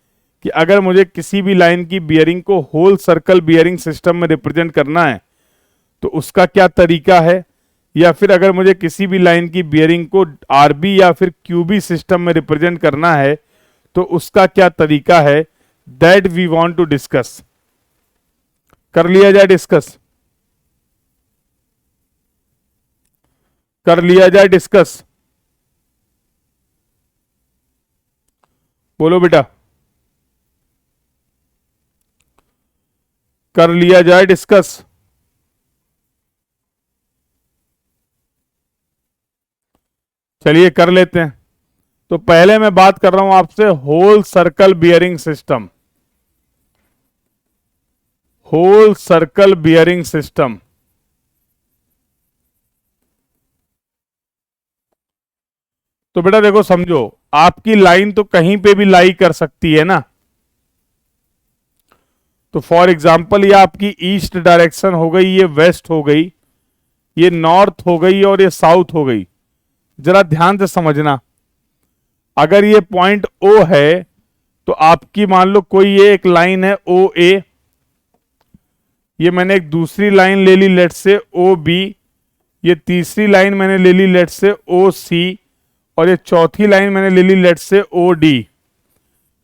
कि अगर मुझे किसी भी लाइन की बियरिंग को होल सर्कल बियरिंग सिस्टम में रिप्रेजेंट करना है तो उसका क्या तरीका है, या फिर अगर मुझे किसी भी लाइन की बियरिंग को आरबी या फिर क्यूबी सिस्टम में रिप्रेजेंट करना है तो उसका क्या तरीका है, that we want to discuss. कर लिया जाए डिस्कस, कर लिया जाए डिस्कस। बोलो बेटा, कर लिया जाए डिस्कस। चलिए कर लेते हैं। तो पहले मैं बात कर रहा हूं आपसे whole circle bearing system. Whole circle bearing system. तो बेटा देखो समझो, आपकी लाइन तो कहीं पे भी लाई कर सकती है ना। तो फॉर एग्जाम्पल ये आपकी ईस्ट डायरेक्शन हो गई, ये वेस्ट हो गई, ये नॉर्थ हो गई और ये साउथ हो गई। जरा ध्यान से समझना, अगर ये पॉइंट O है तो आपकी मान लो कोई ये एक लाइन है OA, ये मैंने एक दूसरी लाइन ले ली लेट से ओ बी, ये तीसरी लाइन मैंने ले ली लेट से ओ सी, और ये चौथी लाइन मैंने ले ली लेट से ओ डी।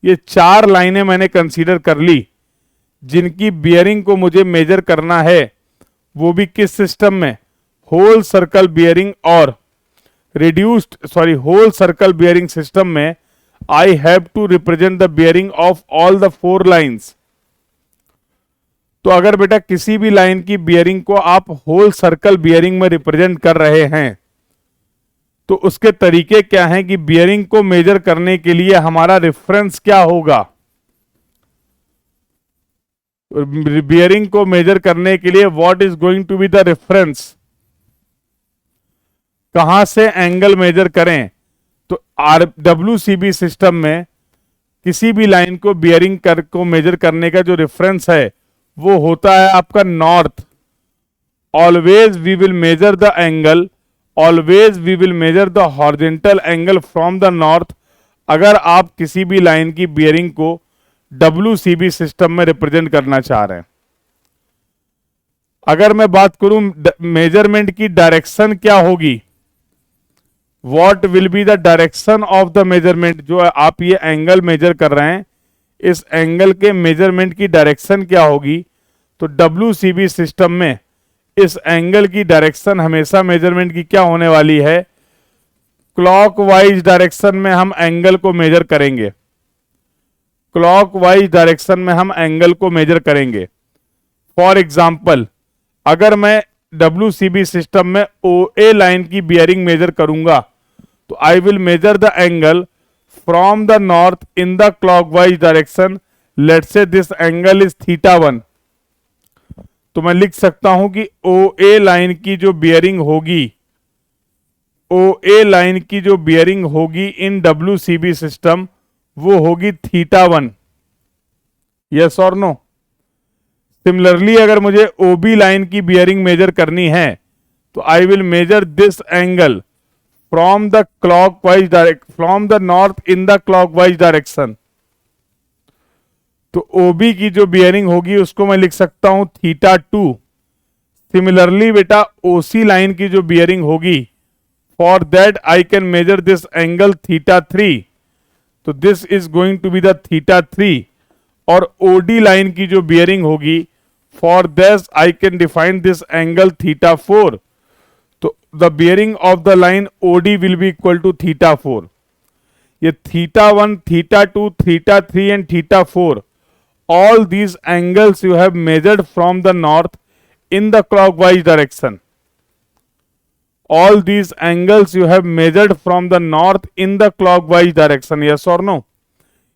ये 4 लाइनें मैंने कंसीडर कर ली जिनकी बियरिंग को मुझे मेजर करना है, वो भी किस सिस्टम में, होल सर्कल बियरिंग और होल सर्कल बियरिंग सिस्टम में। I have to represent the bearing of all the 4 lines. तो अगर बेटा किसी भी लाइन की बियरिंग को आप होल सर्कल बियरिंग में रिप्रेजेंट कर रहे हैं, तो उसके तरीके क्या हैं कि बियरिंग को मेजर करने के लिए हमारा रेफरेंस क्या होगा। बियरिंग को मेजर करने के लिए what is going to be the reference, कहां से एंगल मेजर करें। तो WCB सिस्टम में किसी भी लाइन को बियरिंग को मेजर करने का जो रेफरेंस है वो होता है आपका north. Always we will measure the angle, always we will measure the horizontal angle from the north, अगर आप किसी भी लाइन की बियरिंग को WCB सिस्टम में रिप्रेजेंट करना चाह रहे हैं। अगर मैं बात करूं मेजरमेंट की डायरेक्शन क्या होगी, what will be the direction of the measurement, जो आप ये एंगल मेजर कर रहे हैं इस एंगल के मेजरमेंट की डायरेक्शन क्या होगी। तो WCB सिस्टम में इस एंगल की डायरेक्शन हमेशा मेजरमेंट की क्या होने वाली है, क्लॉकवाइज डायरेक्शन में हम एंगल को मेजर करेंगे, क्लॉकवाइज डायरेक्शन में हम एंगल को मेजर करेंगे। फॉर एग्जाम्पल अगर मैं WCB सिस्टम में OA लाइन की बियरिंग मेजर करूंगा तो I will measure the angle from the north in the clockwise direction, let's say this angle is θ1। तो मैं लिख सकता हूं कि OA लाइन की जो बियरिंग होगी, OA लाइन की जो बियरिंग होगी इन WCB सिस्टम वो होगी θ1। यस और नो। सिमिलरली अगर मुझे OB लाइन की बियरिंग मेजर करनी है तो I will measure this angle from the from the north in the clockwise direction. तो OB की जो बियरिंग होगी उसको मैं लिख सकता हूं θ2। सिमिलरली बेटा OC लाइन की जो बियरिंग होगी, for that I can measure this angle θ3, तो this is going to be the θ3। और OD लाइन की जो बियरिंग होगी, for this I can define this angle θ4, तो the bearing of the line OD will be equal to θ4। ये θ1, θ2, θ3 and θ4, all these angles you have measured from the north in the clockwise direction, all these angles you have measured from the north in the clockwise direction, yes or no।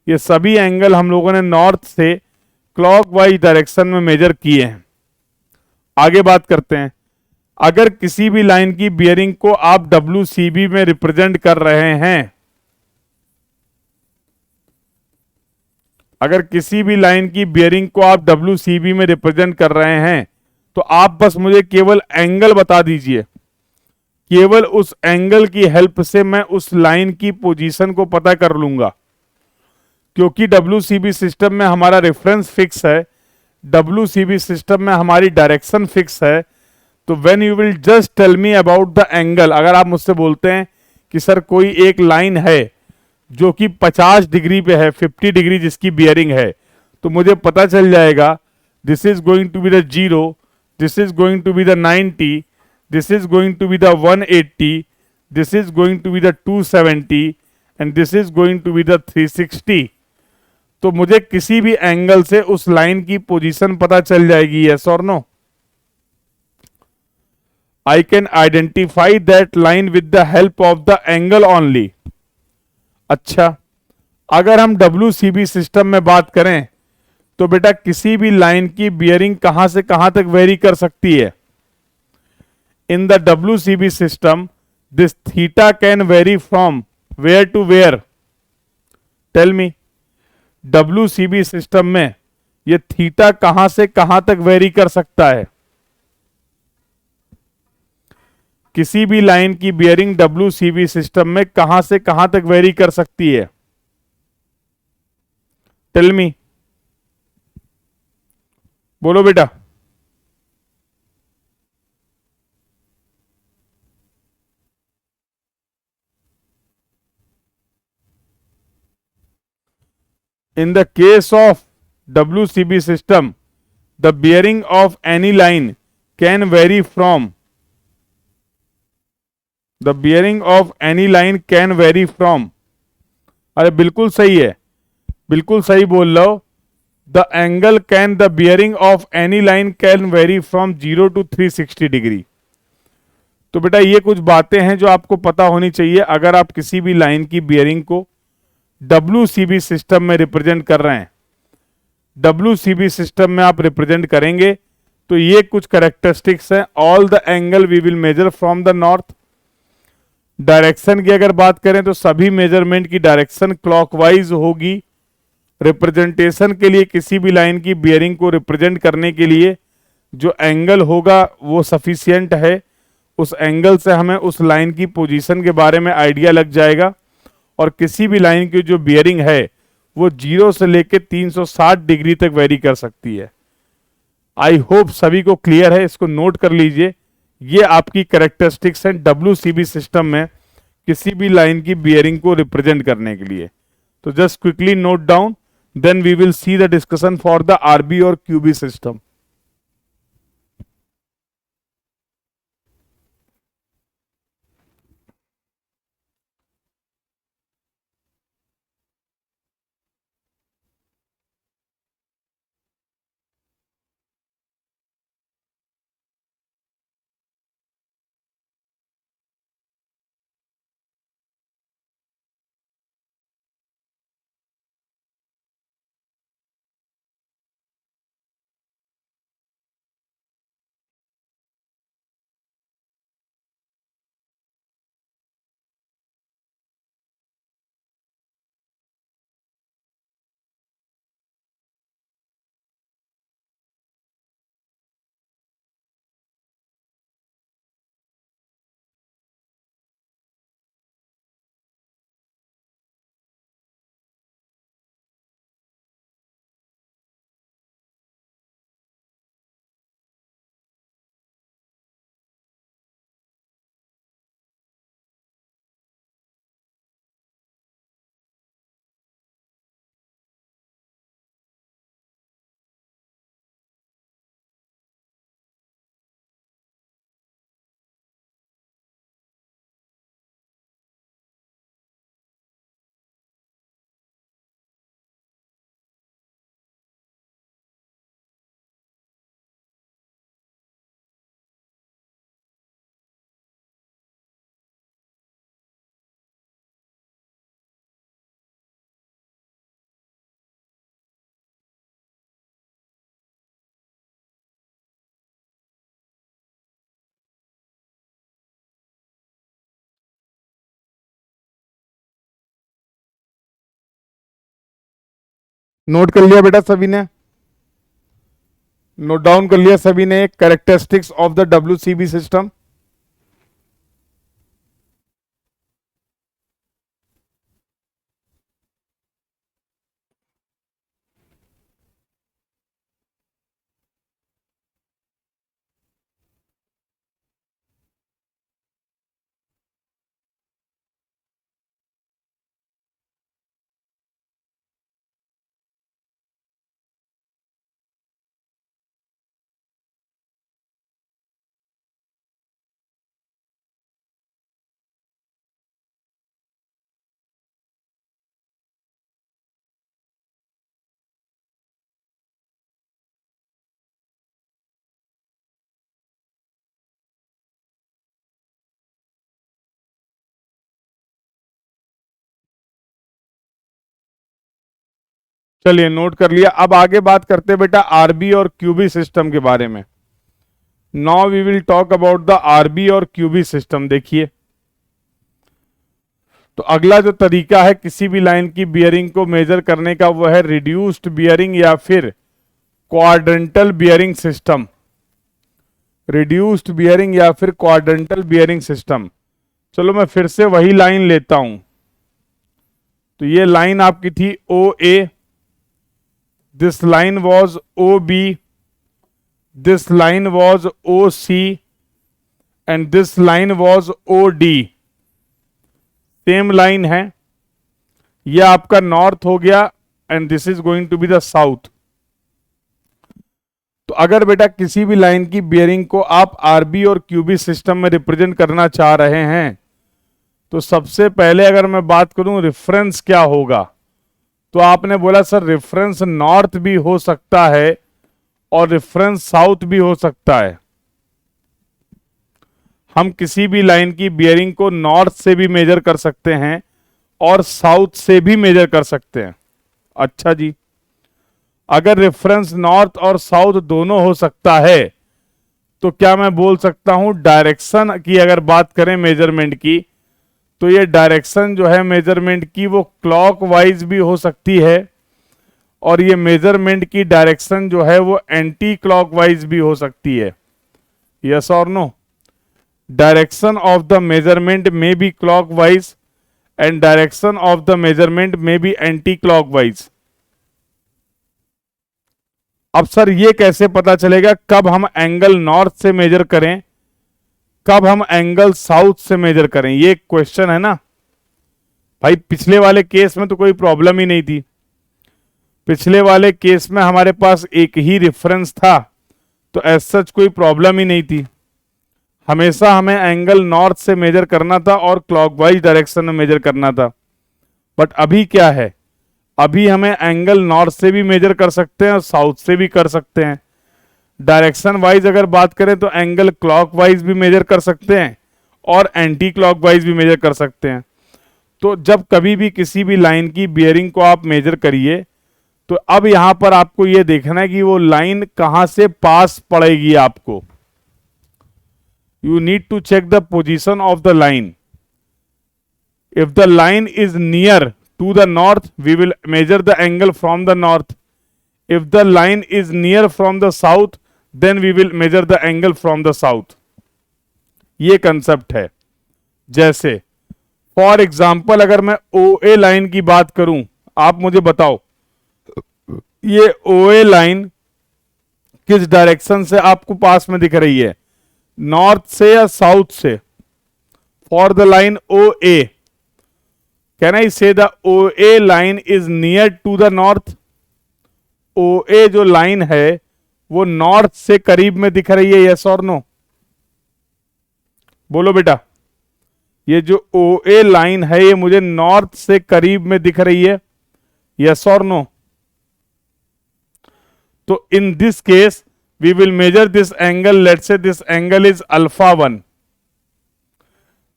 ये सभी angle हम लोगों ने north से clockwise direction में major किए हैं। आगे बात करते हैं, अगर किसी भी लाइन की बियरिंग को आप WCB में रिप्रेजेंट कर रहे हैं, अगर किसी भी लाइन की बियरिंग को आप WCB में रिप्रेजेंट कर रहे हैं तो आप बस मुझे केवल एंगल बता दीजिए, केवल उस एंगल की हेल्प से मैं उस लाइन की पोजीशन को पता कर लूंगा। क्योंकि WCB सिस्टम में हमारा रेफरेंस फिक्स है, WCB सिस्टम में हमारी डायरेक्शन फिक्स है, तो when you will just tell me about the angle, अगर आप मुझसे बोलते हैं कि सर कोई एक लाइन है जो कि 50 डिग्री पे है, 50 डिग्री जिसकी बियरिंग है, तो मुझे पता चल जाएगा this is going to be the 0, this is going to be the 90, this is going to be the 180, this is going to be the 270 and this is going to be the 360। तो मुझे किसी भी angle से उस line की position पता चल जाएगी, यस और no. I can identify that line with the help of the angle only. अच्छा, अगर हम WCB सिस्टम में बात करें तो बेटा किसी भी लाइन की बियरिंग कहां से कहां तक वेरी कर सकती है। In the WCB system this theta can vary from where to where, tell me. WCB system में ये थीटा कहां से कहां तक वेरी कर सकता है। किसी भी लाइन की बियरिंग WCB सिस्टम में कहां से कहां तक वेरी कर सकती है, टेल मी, बोलो बेटा। In the case of WCB system, the bearing of any line can vary from the bearing of any line can vary from। अरे बिल्कुल सही है, बिल्कुल सही बोल रहे हो। The angle can the bearing of any line can vary from 0 to 360 degree. तो बेटा ये कुछ बातें हैं जो आपको पता होनी चाहिए अगर आप किसी भी लाइन की बियरिंग को WCB सिस्टम में रिप्रेजेंट कर रहे हैं। WCB सिस्टम में आप रिप्रेजेंट करेंगे तो ये कुछ कैरेक्टरिस्टिक्स हैं। All the angle we will measure from the north. Direction की अगर बात करें तो सभी मेजरमेंट की डायरेक्शन क्लॉकवाइज होगी। रिप्रेजेंटेशन के लिए किसी भी लाइन की बियरिंग को रिप्रेजेंट करने के लिए जो एंगल होगा वो सफिशियंट है। उस एंगल से हमें उस लाइन की पोजीशन के बारे में आइडिया लग जाएगा। और किसी भी लाइन की जो बियरिंग है वो 0 से लेकर 360 डिग्री तक वेरी कर सकती है। आई होप सभी को क्लियर है, इसको नोट कर लीजिए। ये आपकी कैरेक्टरिस्टिक्स हैं WCB सिस्टम में किसी भी लाइन की बियरिंग को रिप्रेजेंट करने के लिए। तो just quickly note down, then we will see the discussion for the RB और QB सिस्टम। नोट कर लिया बेटा सभी ने? नोट डाउन कर लिया सभी ने characteristics of the WCB system? चलिए नोट कर लिया। अब आगे बात करते हैं बेटा RB और QB सिस्टम के बारे में। Now we will talk about the RB और QB सिस्टम। देखिए तो अगला जो तरीका है किसी भी लाइन की बियरिंग को मेजर करने का वो है रिड्यूस्ड बियरिंग या फिर quadrantal bearing system. Reduced bearing या फिर क्वाड्रेंटल बियरिंग सिस्टम। चलो मैं फिर से वही लाइन लेता हूं। तो ये लाइन आपकी थी OA, this line was OB, this line was OC and this line was OD। Same line है। यह आपका नॉर्थ हो गया and this is going to be the south. तो अगर बेटा किसी भी लाइन की बियरिंग को आप आरबी और क्यूबी सिस्टम में रिप्रेजेंट करना चाह रहे हैं, तो सबसे पहले अगर मैं बात करूं रेफरेंस क्या होगा, तो आपने बोला सर रेफरेंस नॉर्थ भी हो सकता है और रेफरेंस साउथ भी हो सकता है। हम किसी भी लाइन की बियरिंग को नॉर्थ से भी मेजर कर सकते हैं और साउथ से भी मेजर कर सकते हैं। अच्छा जी, अगर रेफरेंस नॉर्थ और साउथ दोनों हो सकता है तो क्या मैं बोल सकता हूं डायरेक्शन की अगर बात करें मेजरमेंट की, तो ये डायरेक्शन जो है मेजरमेंट की वो क्लॉकवाइज भी हो सकती है और ये मेजरमेंट की डायरेक्शन जो है वो एंटी क्लॉकवाइज भी हो सकती है। यस और no? Direction of the measurement में बी clockwise and direction of the measurement में बी एंटी क्लॉकवाइज। अब सर ये कैसे पता चलेगा कब हम एंगल नॉर्थ से मेजर करें, कब हम एंगल साउथ से मेजर करें? ये क्वेश्चन है ना भाई। पिछले वाले केस में तो कोई प्रॉब्लम ही नहीं थी। पिछले वाले केस में हमारे पास एक ही रेफरेंस था, तो एज सच कोई प्रॉब्लम ही नहीं थी। हमेशा हमें एंगल नॉर्थ से मेजर करना था और क्लॉकवाइज डायरेक्शन में मेजर करना था। बट अभी क्या है, अभी हमें एंगल नॉर्थ से भी मेजर कर सकते हैं और साउथ से भी कर सकते हैं। डायरेक्शन वाइज अगर बात करें तो एंगल क्लॉकवाइज भी मेजर कर सकते हैं और एंटी क्लॉकवाइज भी मेजर कर सकते हैं। तो जब कभी भी किसी भी लाइन की बियरिंग को आप मेजर करिए, तो अब यहां पर आपको यह देखना है कि वो लाइन कहां से पास पड़ेगी आपको। You need to check the position of the line. If the line is near to the north, we will measure the angle from the north. If the line is near from the south, then we will measure the angle from the south. ये concept है। जैसे for example अगर मैं OA line की बात करूं, आप मुझे बताओ ये OA लाइन किस डायरेक्शन से आपको पास में दिख रही है, नॉर्थ से या साउथ से? For the line OA, can I say the OA line is near to the north? OA जो लाइन है वो नॉर्थ से करीब में दिख रही है, यस और नो? बोलो बेटा, ये जो OA लाइन है ये मुझे नॉर्थ से करीब में दिख रही है, यस और नो? तो in this case we will measure this angle, let's say this angle is alpha 1.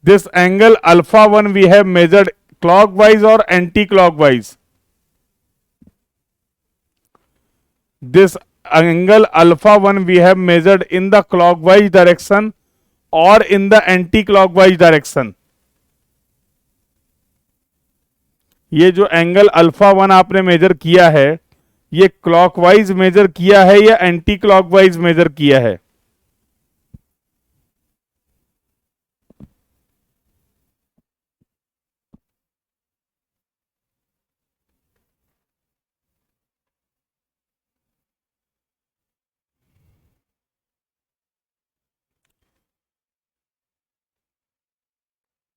This angle alpha 1 we have measured clockwise or anti-clockwise? This angle alpha 1 we have measured in the clockwise direction or in the anti-clockwise direction? ये जो angle alpha 1 आपने major किया है, ये clockwise major किया है या anti clockwise major किया है?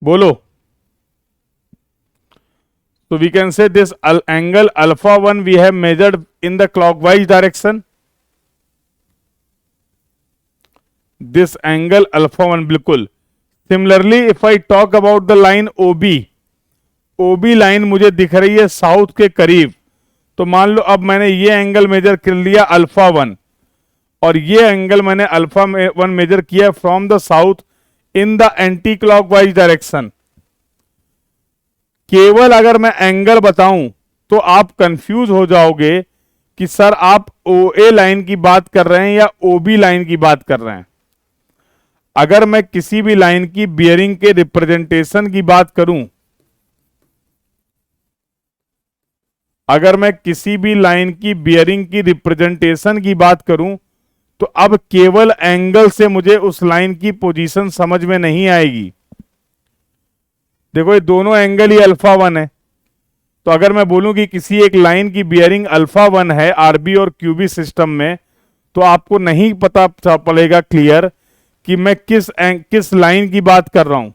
बोलो। So we can say this angle alpha 1 we have measured in the clockwise direction. This angle alpha 1 बिल्कुल। Similarly if I talk about the line OB, OB line मुझे दिख रही है साउथ के करीब, तो मान लो अब मैंने ये एंगल मेजर कर लिया अल्फा 1 और ये एंगल मैंने अल्फा 1 मेजर किया from the south in the anti clockwise direction. केवल अगर मैं एंगल बताऊं तो आप कंफ्यूज हो जाओगे कि सर आप OA लाइन की बात कर रहे हैं या OB लाइन की बात कर रहे हैं। अगर मैं किसी भी लाइन की बियरिंग के रिप्रेजेंटेशन की बात करूं, अगर मैं किसी भी लाइन की बियरिंग की रिप्रेजेंटेशन की बात करूं, तो अब केवल एंगल से मुझे उस लाइन की पोजीशन समझ में नहीं आएगी। देखो ये दोनों एंगल ही अल्फा 1 है, तो अगर मैं बोलूं कि किसी एक लाइन की बियरिंग अल्फा 1 है आरबी और क्यूबी सिस्टम में, तो आपको नहीं पता पड़ेगा क्लियर कि मैं किस लाइन की बात कर रहा हूं।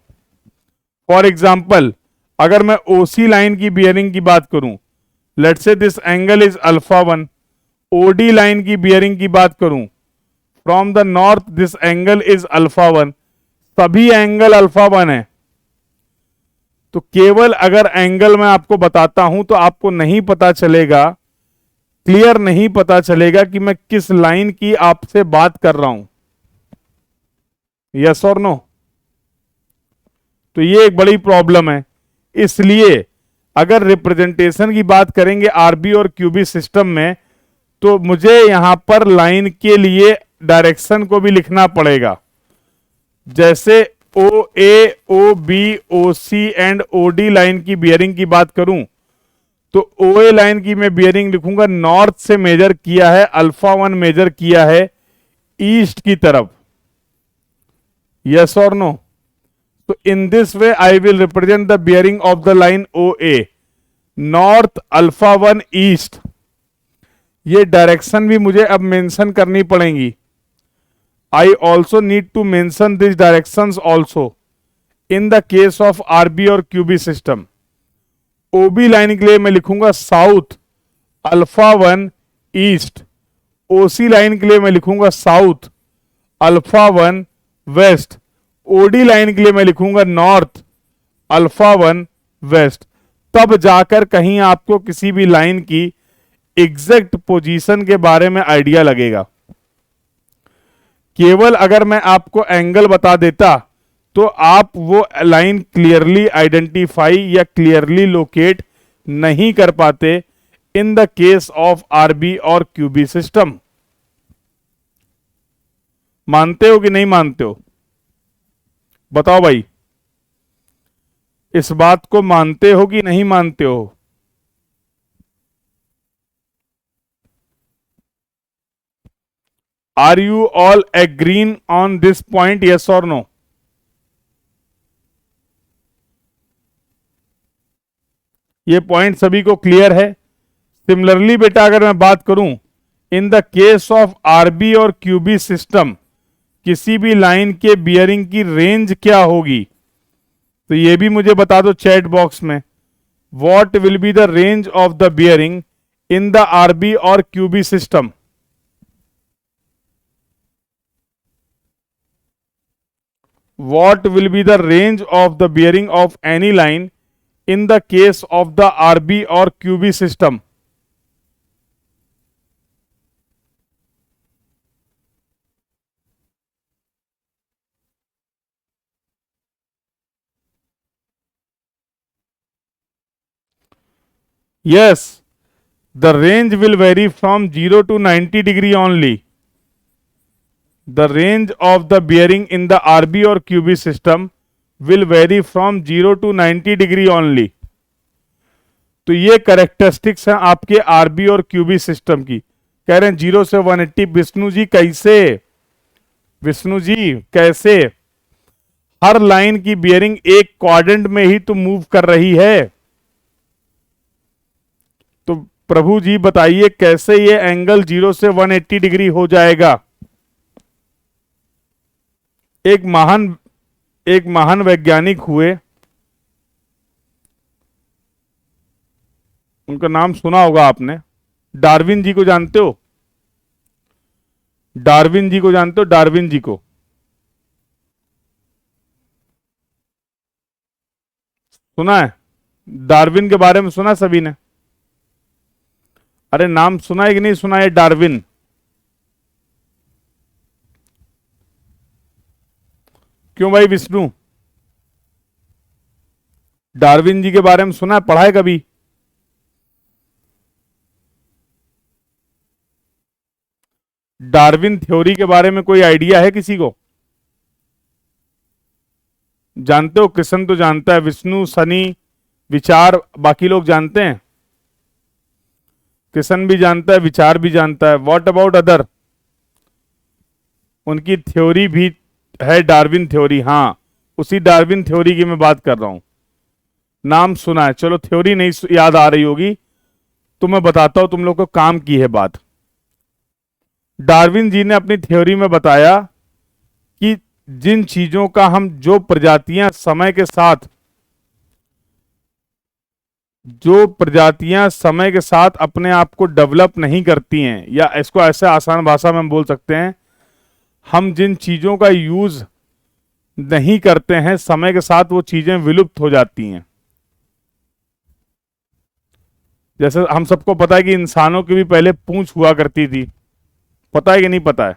फॉर एग्जाम्पल अगर मैं OC लाइन की बियरिंग की बात करूं, let's say this angle is alpha one, OD line की बियरिंग की बात करूं, from the north this angle is alpha one, सभी एंगल अल्फा वन है। तो केवल अगर एंगल मैं आपको बताता हूं तो आपको नहीं पता चलेगा, क्लियर नहीं पता चलेगा कि मैं किस लाइन की आपसे बात कर रहा हूं। यस और नो? तो ये एक बड़ी प्रॉब्लम है। इसलिए अगर रिप्रेजेंटेशन की बात करेंगे आरबी और क्यूबी सिस्टम में, तो मुझे यहां पर लाइन के लिए डायरेक्शन को भी लिखना पड़ेगा। जैसे O A, O B, O C and O D line की बियरिंग की बात करूं तो ओ ए लाइन की मैं बियरिंग लिखूंगा, नॉर्थ से मेजर किया है, अल्फा वन मेजर किया है ईस्ट की तरफ। यस और नो? तो in this way I will represent the bearing of the line O A, north alpha one east. ये डायरेक्शन भी मुझे अब मेंशन करनी पड़ेंगी। I also need to mention these directions also in the case of RB और QB system. OB line के लिए मैं लिखूंगा south alpha one east, OC line के लिए मैं लिखूंगा south alpha one west, OD line के लिए मैं लिखूंगा नॉर्थ अल्फा वन वेस्ट। तब जाकर कहीं आपको किसी भी लाइन की एग्जैक्ट पोजीशन के बारे में आइडिया लगेगा। केवल अगर मैं आपको एंगल बता देता तो आप वो लाइन क्लियरली आइडेंटिफाई या क्लियरली लोकेट नहीं कर पाते in the case of RB और क्यूबी सिस्टम। मानते हो कि नहीं मानते हो? बताओ भाई, इस बात को मानते हो कि नहीं मानते हो? Are you all agreeing on this point? Yes or no? ये पॉइंट सभी को क्लियर है? सिमिलरली बेटा अगर मैं बात करूं in the case of RB और क्यूबी सिस्टम, किसी भी लाइन के बियरिंग की रेंज क्या होगी, तो ये भी मुझे बता दो चैट बॉक्स में। What will be the range of the bearing in the RB और QB system? What will be the range of the bearing of any line in the case of the RB or QB system? Yes, the range will vary from 0 to 90 degree only. The range of the bearing in the RB or QB system will vary from 0 to 90 degree only. तो ये characteristics हैं आपके RB और QB system की। कह रहे हैं 0 से 180। विष्णु जी कैसे? विष्णु जी कैसे? हर लाइन की बियरिंग एक क्वाड्रेंट में ही तो मूव कर रही है। तो प्रभु जी बताइए कैसे ये एंगल 0 से 180 डिग्री हो जाएगा? एक महान वैज्ञानिक हुए, उनका नाम सुना होगा आपने, डार्विन जी को जानते हो? डार्विन जी को जानते हो? डार्विन जी को सुना है? डार्विन के बारे में सुना सभी ने? अरे नाम सुना है कि नहीं सुना है डार्विन? क्यों भाई विष्णु, डार्विन जी के बारे में सुना है, पढ़ा है कभी? डार्विन थ्योरी के बारे में कोई आइडिया है किसी को? जानते हो? कृष्ण तो जानता है, विष्णु, सनी, विचार, बाकी लोग जानते हैं? कृष्ण भी जानता है, विचार भी जानता है। What about other? उनकी थ्योरी भी है डार्विन थ्योरी। हाँ, उसी डार्विन थ्योरी की मैं बात कर रहा हूं। नाम सुना है, चलो थ्योरी नहीं याद आ रही होगी तो मैं बताता हूं तुम लोग को काम की है बात। डार्विन जी ने अपनी थ्योरी में बताया कि जिन चीजों का हम, जो प्रजातियां समय के साथ जो प्रजातियां समय के साथ अपने आप को डेवलप नहीं करती हैं, या इसको ऐसे आसान भाषा में हम बोल सकते हैं, हम जिन चीजों का यूज नहीं करते हैं समय के साथ वो चीजें विलुप्त हो जाती हैं। जैसे हम सबको पता है कि इंसानों की भी पहले पूंछ हुआ करती थी, पता है कि नहीं पता है?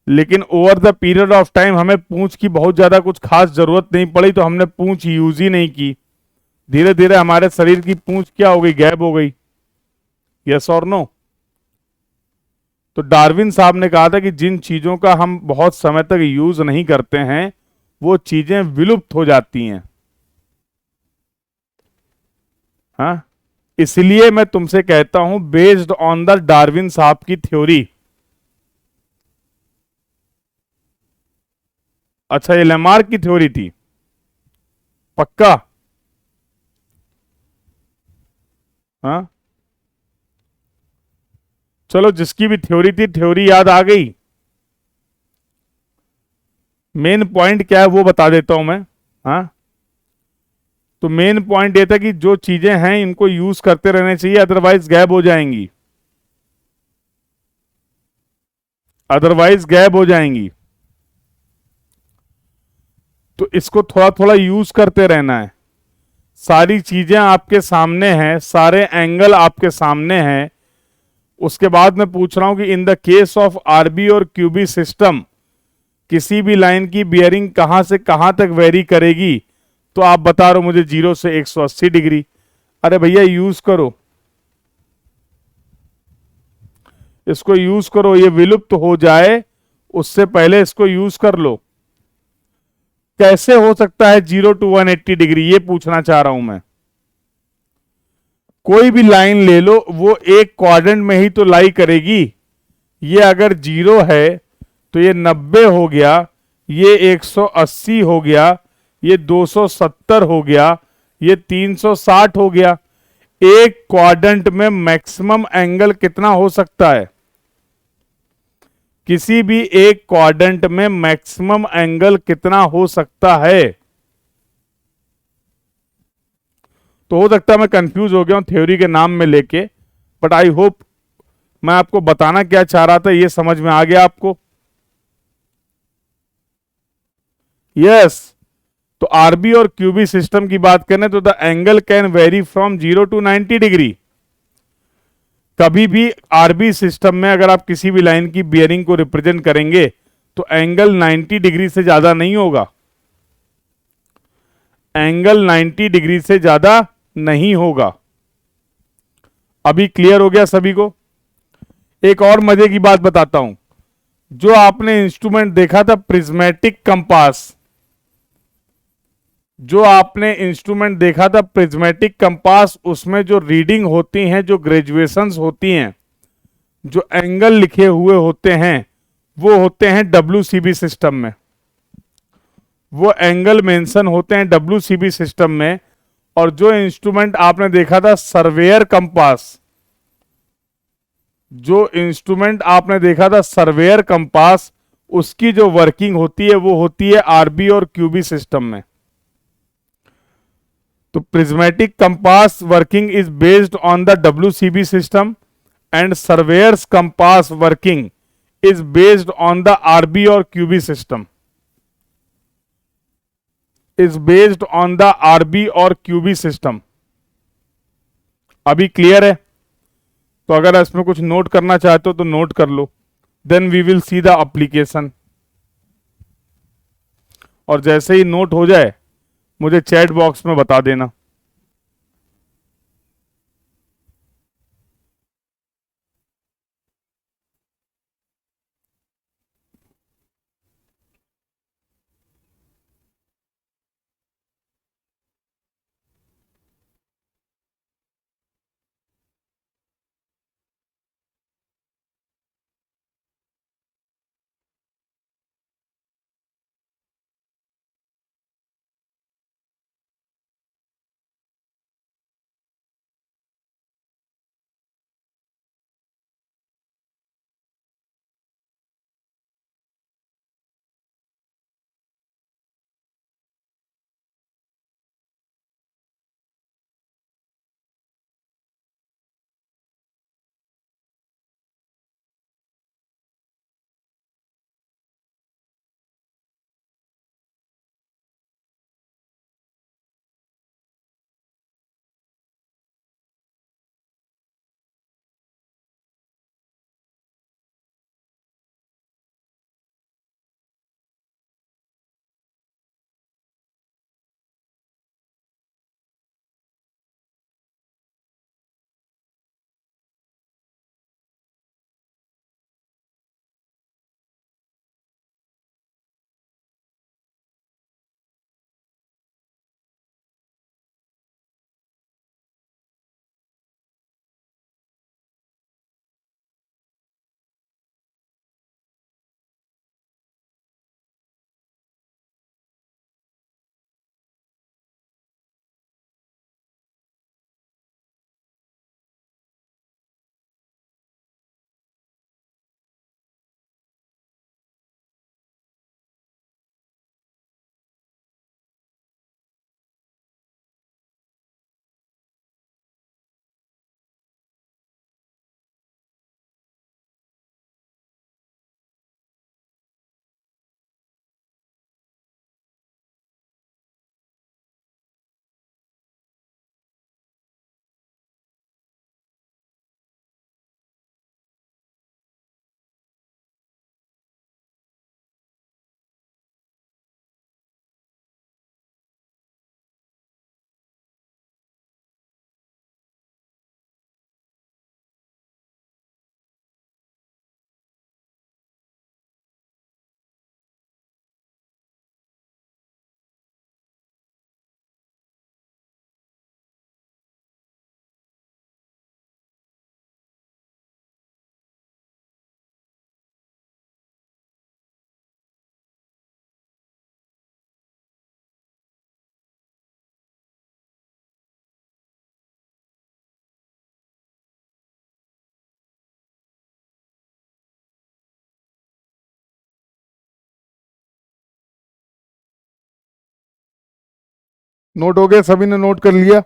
लेकिन over the period of time हमें पूंछ की बहुत ज्यादा कुछ खास जरूरत नहीं पड़ी, तो हमने पूंछ यूज ही नहीं की। धीरे धीरे हमारे शरीर की पूंछ क्या हो गई, गैप हो गई। यस और नो? तो डार्विन साहब ने कहा था कि जिन चीजों का हम बहुत समय तक यूज नहीं करते हैं वो चीजें विलुप्त हो जाती हैं। हाँ, इसलिए मैं तुमसे कहता हूं, बेस्ड ऑन द डार्विन साहब की थ्योरी। अच्छा, ये लेमार्क की थ्योरी थी? पक्का? हाँ, चलो जिसकी भी थ्योरी थी, थ्योरी याद आ गई। मेन पॉइंट क्या है वो बता देता हूं मैं। हाँ, तो मेन पॉइंट ये था कि जो चीजें हैं इनको यूज करते रहने चाहिए, अदरवाइज गैप हो जाएंगी। अदरवाइज गैप हो जाएंगी। तो इसको थोड़ा थोड़ा यूज करते रहना है। सारी चीजें आपके सामने हैं, सारे एंगल आपके सामने हैं। उसके बाद मैं पूछ रहा हूं कि in the case of RB और क्यूबी सिस्टम, किसी भी लाइन की बियरिंग कहां से कहां तक वेरी करेगी? तो आप बता रहे हो मुझे 0 से 180 डिग्री। अरे भैया यूज करो, इसको यूज करो, ये विलुप्त हो जाए उससे पहले इसको यूज कर लो। कैसे हो सकता है 0 to 180 डिग्री, ये पूछना चाह रहा हूं मैं। कोई भी लाइन ले लो, वो एक क्वाड्रेंट में ही तो लाई करेगी। ये अगर 0 है तो ये 90 हो गया, ये 180 हो गया, ये 270 हो गया, ये 360 हो गया। एक क्वाड्रेंट में मैक्सिमम एंगल कितना हो सकता है? किसी भी एक क्वाड्रेंट में मैक्सिमम एंगल कितना हो सकता है? तो हो सकता है मैं कंफ्यूज हो गया हूं थ्योरी के नाम में लेके, बट आई होप मैं आपको बताना क्या चाह रहा था ये समझ में आ गया आपको। यस। तो आरबी और क्यूबी सिस्टम की बात करें तो the angle can vary from 0 to 90 degree. कभी भी आरबी सिस्टम में अगर आप किसी भी लाइन की बियरिंग को रिप्रेजेंट करेंगे तो एंगल 90 डिग्री से ज्यादा नहीं होगा। एंगल 90 डिग्री से ज्यादा नहीं होगा। अभी क्लियर हो गया सभी को? एक और मजे की बात बताता हूं। जो आपने इंस्ट्रूमेंट देखा था प्रिज्मेटिक कंपास, जो आपने इंस्ट्रूमेंट देखा था प्रिज्मेटिक कंपास, उसमें जो रीडिंग होती हैं, जो ग्रेजुएशंस होती हैं, जो एंगल लिखे हुए होते हैं, वो होते हैं डब्ल्यूसीबी सिस्टम में। वो एंगल मेंशन होते हैं डब्ल्यूसीबी सिस्टम में। और जो इंस्ट्रूमेंट आपने देखा था सर्वेयर कंपास, जो इंस्ट्रूमेंट आपने देखा था सर्वेयर कंपास, उसकी जो वर्किंग होती है वो होती है आरबी और क्यूबी सिस्टम में। तो prismatic compass working is based on the WCB system and surveyor's compass working is based on the RB और QB system. Is based on the RB और क्यूबी सिस्टम। अभी क्लियर है? तो अगर इसमें कुछ नोट करना चाहते हो तो नोट कर लो, then we will see the application. और जैसे ही नोट हो जाए मुझे चैट बॉक्स में बता देना। नोट हो गया, सभी ने नोट कर लिया?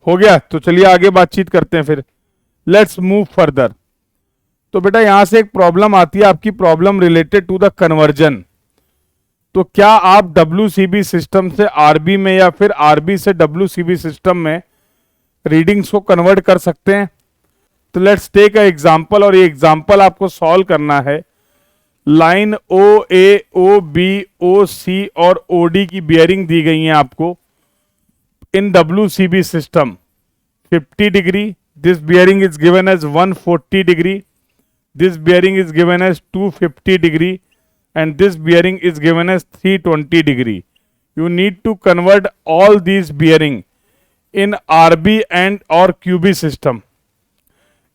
हो गया, तो चलिए आगे बातचीत करते हैं फिर। Let's move further. तो बेटा यहां से एक प्रॉब्लम आती है आपकी, problem related to the conversion. तो क्या आप WCB सिस्टम से RB में या फिर RB से WCB सिस्टम में रीडिंग्स को कन्वर्ट कर सकते हैं? तो लेट्स टेक अ एग्जांपल, और ये एग्जांपल आपको सॉल्व करना है। लाइन OA, OB, OC और OD की बियरिंग दी गई है आपको in WCB system 50 degree, this bearing is given as 140 degree, this bearing is given as 250 degree, and this bearing is given as 320 degree. You need to convert all these bearing in RB and or QB system.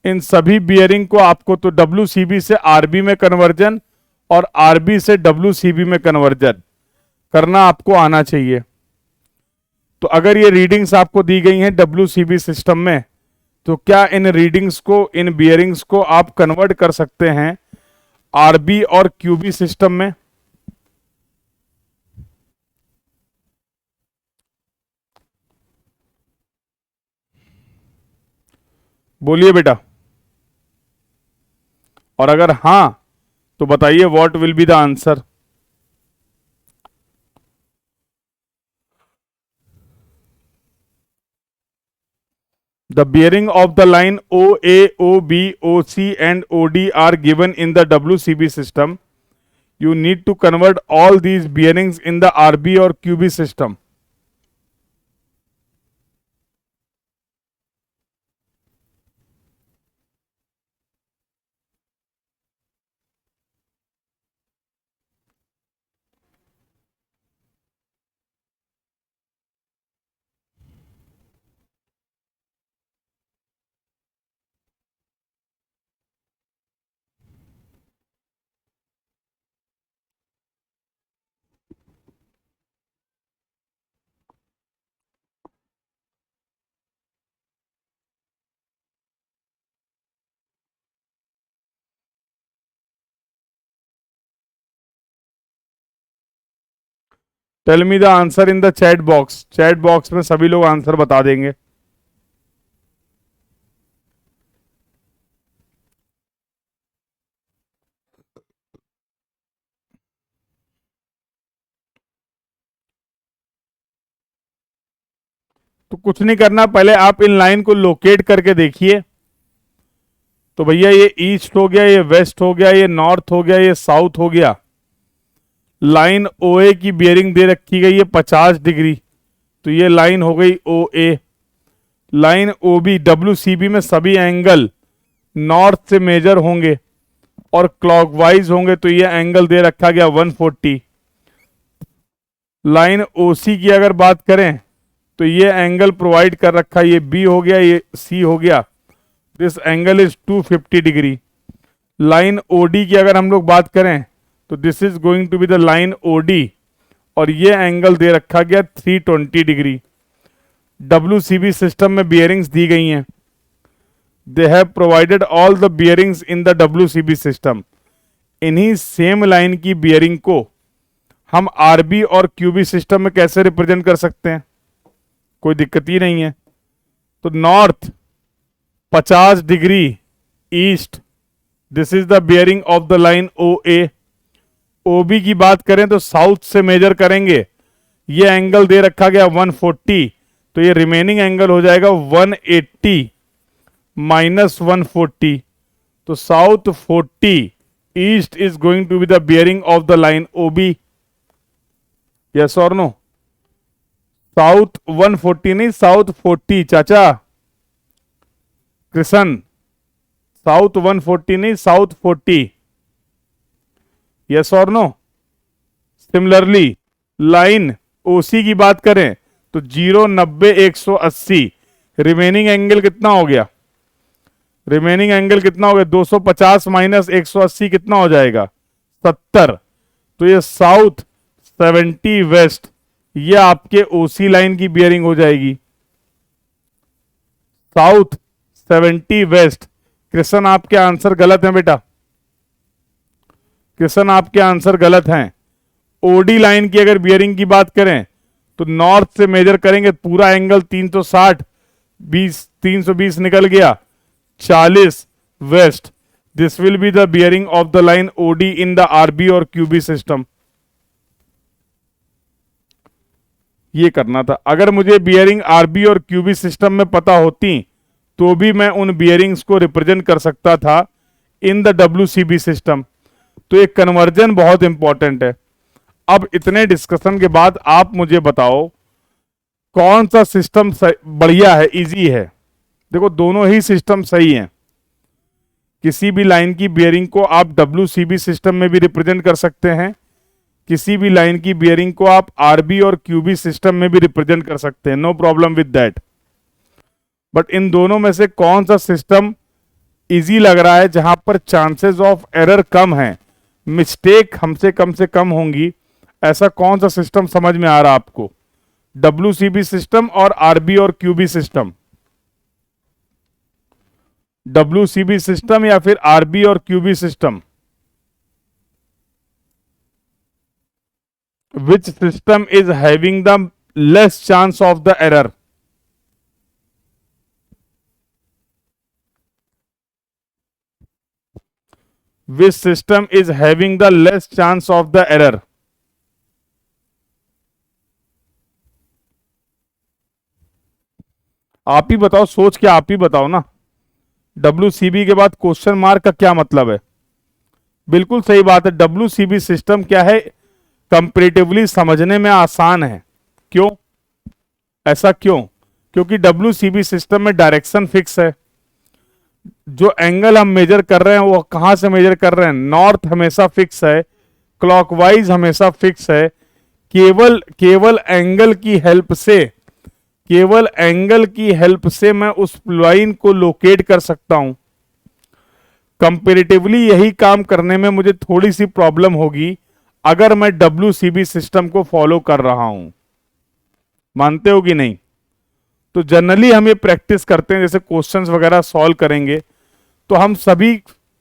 इन सभी bearing को आपको तो WCB से RB में conversion और RB से WCB में conversion करना आपको आना चाहिए। तो अगर ये रीडिंग्स आपको दी गई हैं WCB सिस्टम में, तो क्या इन रीडिंग्स को, इन बियरिंग्स को आप कन्वर्ट कर सकते हैं RB और QB सिस्टम में? बोलिए बेटा। और अगर हां तो बताइए what will be the answer. The bearing of the line OA, OB, OC and OD are given in the WCB system. You need to convert all these bearings in the RB or QB system. Tell me the answer in the chat box. Chat box में सभी लोग answer बता देंगे। तो कुछ नहीं करना, पहले आप इन लाइन को लोकेट करके देखिए। तो भैया ये ईस्ट हो गया, ये वेस्ट हो गया, ये नॉर्थ हो गया, ये साउथ हो गया। लाइन OA की बियरिंग दे रखी गई है 50 डिग्री, तो ये लाइन हो गई OA। लाइन OB, WCB में सभी एंगल नॉर्थ से मेजर होंगे और क्लॉकवाइज होंगे, तो ये एंगल दे रखा गया 140। लाइन OC की अगर बात करें तो ये एंगल प्रोवाइड कर रखा, ये B हो गया, ये C हो गया, this angle is 250 degree. Line OD की अगर हम लोग बात करें तो this is going to be the line OD, और ये एंगल दे रखा गया 320 डिग्री। WCB सिस्टम में बियरिंग्स दी गई हैं, they have provided all the bearings in the WCB system. इन्हीं सेम लाइन की बियरिंग को हम RB और QB सिस्टम में कैसे रिप्रेजेंट कर सकते हैं? कोई दिक्कत ही नहीं है। तो north 50 degree east, this is the bearing of the line OA। OB की बात करें तो साउथ से मेजर करेंगे, ये एंगल दे रखा गया 140, तो ये रिमेनिंग एंगल हो जाएगा 180 माइनस 140, तो south 40, east is going to be the bearing of the line OB। Yes और नो? साउथ 140 नहीं, साउथ 40 चाचा कृष्ण, साउथ 140 नहीं, साउथ 40। यस और नो? सिमिलरली लाइन OC की बात करें तो 0, 90, 180, रिमेनिंग एंगल कितना हो गया? रिमेनिंग एंगल कितना हो गया? 250 माइनस 180 कितना हो जाएगा? 70। तो ये साउथ 70 वेस्ट, ये आपके ओसी लाइन की बियरिंग हो जाएगी। साउथ 70 वेस्ट, कृष्ण आपके आंसर गलत हैं बेटा, कृष्ण आपके आंसर गलत हैं। ओडी लाइन की अगर बियरिंग की बात करें तो नॉर्थ से मेजर करेंगे, पूरा एंगल 360, 320 निकल गया, 40 west. This will be the bearing of the line OD in the RB और क्यूबी सिस्टम। ये करना था। अगर मुझे बियरिंग आरबी और क्यूबी सिस्टम में पता होती तो भी मैं उन बियरिंग्स को रिप्रेजेंट कर सकता था इन द डब्ल्यूसीबी सिस्टम। तो ये कन्वर्जन बहुत इंपॉर्टेंट है। अब इतने डिस्कशन के बाद आप मुझे बताओ कौन सा सिस्टम बढ़िया है, इजी है। देखो दोनों ही सिस्टम सही हैं। किसी भी लाइन की बियरिंग को आप डब्ल्यूसीबी सिस्टम में भी रिप्रेजेंट कर सकते हैं, किसी भी लाइन की बियरिंग को आप आरबी और क्यूबी सिस्टम में भी रिप्रेजेंट कर सकते हैं, no problem with that. But इन दोनों में से कौन सा सिस्टम इजी लग रहा है, जहां पर चांसेस ऑफ एरर कम है, मिस्टेक हमसे कम होंगी, ऐसा कौन सा सिस्टम समझ में आ रहा आपको? डब्ल्यूसीबी सिस्टम और आरबी और क्यूबी सिस्टम? डब्ल्यूसीबी सिस्टम या फिर आरबी और QB system? Which system is having the less chance of the error? Which system is having the less chance of the error? आप ही बताओ, सोच के आप ही बताओ ना। डब्ल्यूसीबी के बाद क्वेश्चन मार्क का क्या मतलब है? बिल्कुल सही बात है। डब्ल्यूसीबी सिस्टम क्या है, कंपैरेटिवली समझने में आसान है। क्यों? ऐसा क्यों? क्योंकि डब्ल्यूसीबी सिस्टम में डायरेक्शन फिक्स है। जो एंगल हम मेजर कर रहे हैं वो कहां से मेजर कर रहे हैं? नॉर्थ हमेशा फिक्स है, क्लॉकवाइज हमेशा फिक्स है। केवल एंगल की हेल्प से, केवल एंगल की हेल्प से मैं उस लाइन को लोकेट कर सकता हूं। कंपैरेटिवली यही काम करने में मुझे थोड़ी सी प्रॉब्लम होगी अगर मैं डब्ल्यूसीबी सिस्टम को फॉलो कर रहा हूं। मानते हो कि नहीं? तो जनरली हम ये प्रैक्टिस करते हैं, जैसे क्वेश्चंस वगैरह सॉल्व करेंगे तो हम सभी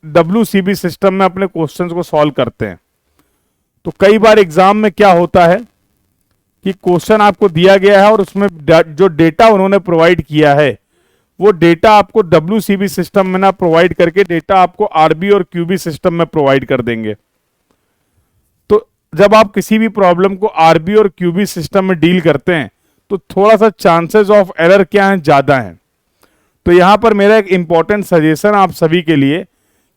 डब्ल्यूसीबी सिस्टम में अपने क्वेश्चंस को सॉल्व करते हैं। तो कई बार एग्जाम में क्या होता है कि क्वेश्चन आपको दिया गया है और उसमें जो डेटा उन्होंने प्रोवाइड किया है वो डेटा आपको डब्ल्यूसीबी सिस्टम में ना प्रोवाइड करके डेटा आपको आरबी और क्यूबी सिस्टम में प्रोवाइड कर देंगे। तो जब आप किसी भी प्रॉब्लम को आरबी और क्यूबी सिस्टम में डील करते हैं तो थोड़ा सा चांसेस ऑफ एरर क्या है, ज्यादा है। तो यहां पर मेरा एक इंपॉर्टेंट सजेशन आप सभी के लिए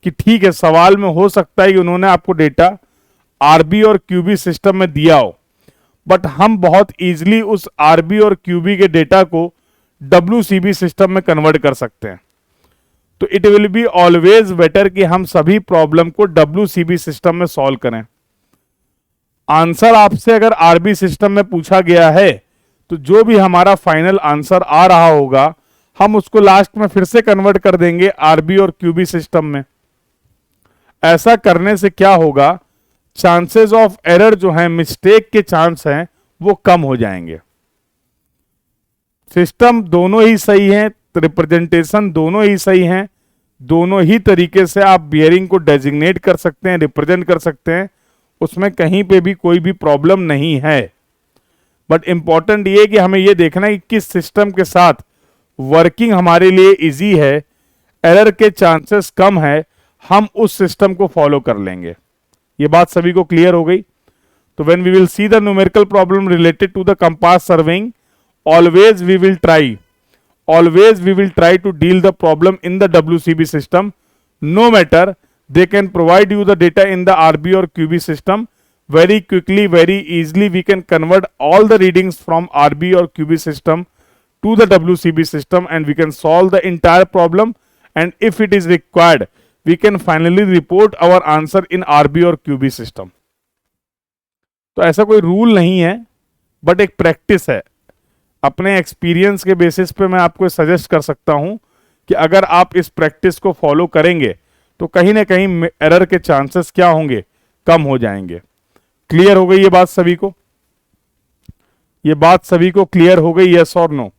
कि ठीक है, सवाल में हो सकता है कि उन्होंने आपको डेटा आरबी और क्यूबी सिस्टम में दिया हो, बट हम बहुत इजीली उस आरबी और क्यूबी के डेटा को डब्ल्यूसीबी सिस्टम में कन्वर्ट कर सकते हैं। तो it will be always better कि हम सभी प्रॉब्लम को डब्ल्यूसीबी सिस्टम में सॉल्व करें। आंसर आपसे अगर आरबी सिस्टम में पूछा गया है तो जो भी हमारा फाइनल आंसर आ रहा होगा हम उसको लास्ट में फिर से कन्वर्ट कर देंगे आरबी और क्यूबी सिस्टम में। ऐसा करने से क्या होगा, चांसेस ऑफ एरर जो है, मिस्टेक के चांस हैं, वो कम हो जाएंगे। सिस्टम दोनों ही सही हैं, रिप्रेजेंटेशन दोनों ही सही हैं, दोनों ही तरीके से आप बियरिंग को डेजिग्नेट कर सकते हैं, रिप्रेजेंट कर सकते हैं, उसमें कहीं पे भी कोई भी प्रॉब्लम नहीं है। बट इंपॉर्टेंट ये कि हमें ये देखना है कि किस सिस्टम के साथ वर्किंग हमारे लिए इजी है, एरर के चांसेस कम है, हम उस सिस्टम को फॉलो कर लेंगे। ये बात सभी को क्लियर हो गई? तो when we will see the numerical problem related to the compass surveying, always we will try to deal the problem in the WCB system, no matter they can provide you the data in the RB or QB system very quickly, very easily. We can convert all the readings from RB or QB system to the WCB system and we can solve the entire problem, and if it is required we can finally report our answer in RB or QB system. तो ऐसा कोई rule नहीं है, but एक practice है। अपने experience के basis पे मैं आपको सजेस्ट कर सकता हूं कि अगर आप इस प्रैक्टिस को फॉलो करेंगे तो कहीं ना कहीं एरर के चांसेस क्या होंगे, कम हो जाएंगे। क्लियर हो गई ये बात सभी को? ये बात सभी को क्लियर हो गई, यस और नो?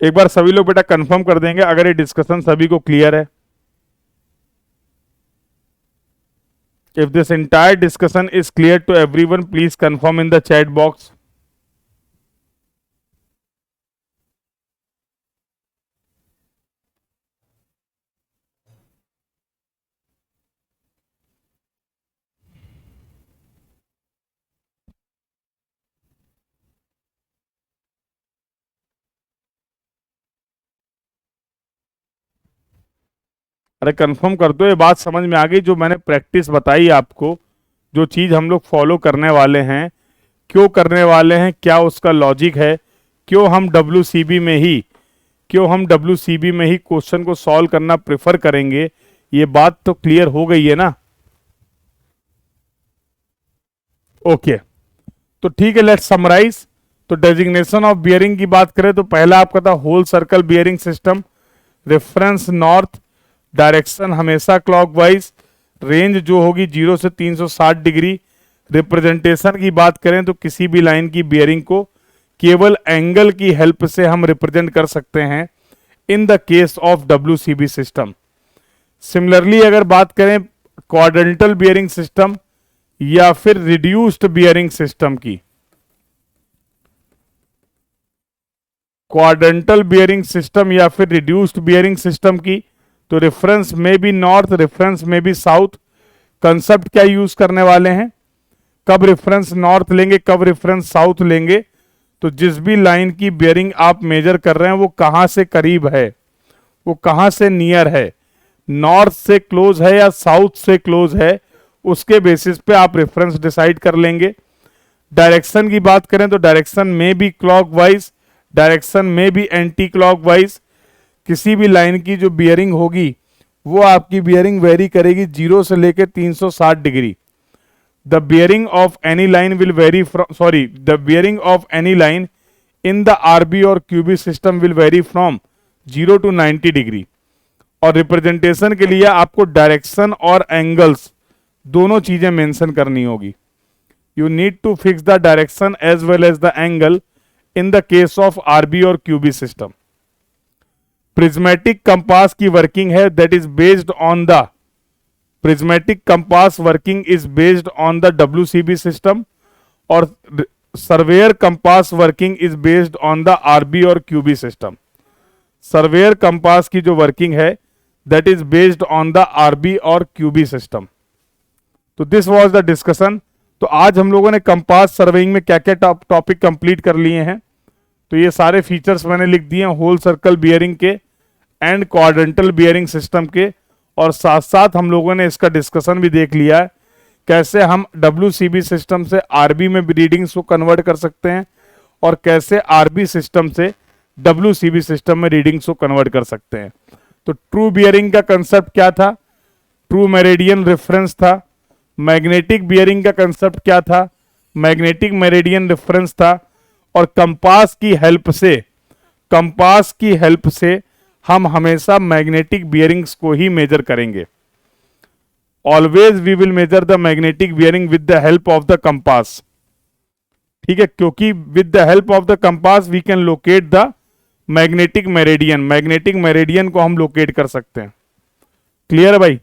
एक बार सभी लोग बेटा कंफर्म कर देंगे अगर ये डिस्कशन सभी को क्लियर है। If this entire discussion is clear to everyone, please confirm in the chat box. अरे कंफर्म कर दो, ये बात समझ में आ गई जो मैंने प्रैक्टिस बताई आपको, जो चीज़ हम लोग फॉलो करने वाले हैं, क्यों करने वाले हैं, क्या उसका लॉजिक है, क्यों हम डब्ल्यूसीबी में ही क्वेश्चन को सॉल्व करना प्रेफर करेंगे, ये बात तो क्लियर हो गई है ना? ओके तो ठीक है, लेट्स समराइज। तो डेजिग्नेशन ऑफ बियरिंग की बात करें तो पहला आपका था whole circle bearing system, reference north, direction हमेशा क्लॉकवाइज, रेंज जो होगी 0 से 360 डिग्री। रिप्रेजेंटेशन की बात करें तो किसी भी लाइन की बियरिंग को केवल एंगल की हेल्प से हम रिप्रेजेंट कर सकते हैं in the case of WCB system. Similarly अगर बात करें क्वाड्रेंटल बियरिंग सिस्टम या फिर रिड्यूस्ड बियरिंग सिस्टम की, क्वाड्रेंटल बियरिंग सिस्टम या फिर रिड्यूस्ड बियरिंग सिस्टम की, तो रेफरेंस में भी नॉर्थ, रेफरेंस में भी साउथ। कंसेप्ट क्या यूज करने वाले हैं, कब रेफरेंस नॉर्थ लेंगे, कब रेफरेंस साउथ लेंगे, तो जिस भी लाइन की बियरिंग आप मेजर कर रहे हैं वो कहां से करीब है, वो कहां से नियर है, नॉर्थ से क्लोज है या साउथ से क्लोज है, उसके बेसिस पे आप रेफरेंस डिसाइड कर लेंगे। डायरेक्शन की बात करें तो डायरेक्शन में भी क्लॉकवाइज, डायरेक्शन में भी एंटी क्लॉकवाइज। किसी भी लाइन की जो बियरिंग होगी वो आपकी बियरिंग वेरी करेगी 0 से लेकर 360 degree. The bearing of any line will vary the bearing of any line in the RB और QB system will vary from 0 to 90 degree. और रिप्रेजेंटेशन के लिए आपको डायरेक्शन और एंगल्स दोनों चीजें मेंशन करनी होगी। You need to fix the direction as well as the angle in the case of RB और क्यूबी सिस्टम। प्रिज्मेटिक कंपास की वर्किंग है that is based on the prismatic compass working is based on the WCB system, और surveyor compass working is based on the RB और QB system. Surveyor compass की जो working है that is based on the RB और QB system. तो this was the discussion. तो आज हम लोगों ने कंपास सर्वेइंग में क्या क्या टॉपिक कंप्लीट कर लिए हैं, तो ये सारे फीचर्स मैंने लिख दिए हैं होल सर्कल बियरिंग के एंड क्वाड्रेंटल बियरिंग सिस्टम के, और साथ साथ हम लोगों ने इसका डिस्कशन भी देख लिया है कैसे हम डब्ल्यूसीबी सिस्टम से आरबी में रीडिंग्स को कन्वर्ट कर सकते हैं और कैसे आरबी सिस्टम से डब्ल्यूसीबी सिस्टम में रीडिंग्स को कन्वर्ट कर सकते हैं। तो ट्रू बियरिंग का कंसेप्ट क्या था, ट्रू मेरिडियन रेफरेंस था। मैग्नेटिक बियरिंग का कंसेप्ट क्या था, मैग्नेटिक मेरिडियन रेफरेंस था। और कंपास की हेल्प से हम हमेशा मैग्नेटिक बियरिंग्स को ही मेजर करेंगे। Always we will measure the magnetic bearing with the help of the compass. ठीक है, क्योंकि with the help of the compass we can locate the magnetic meridian. Magnetic meridian को हम लोकेट कर सकते हैं। क्लियर है भाई?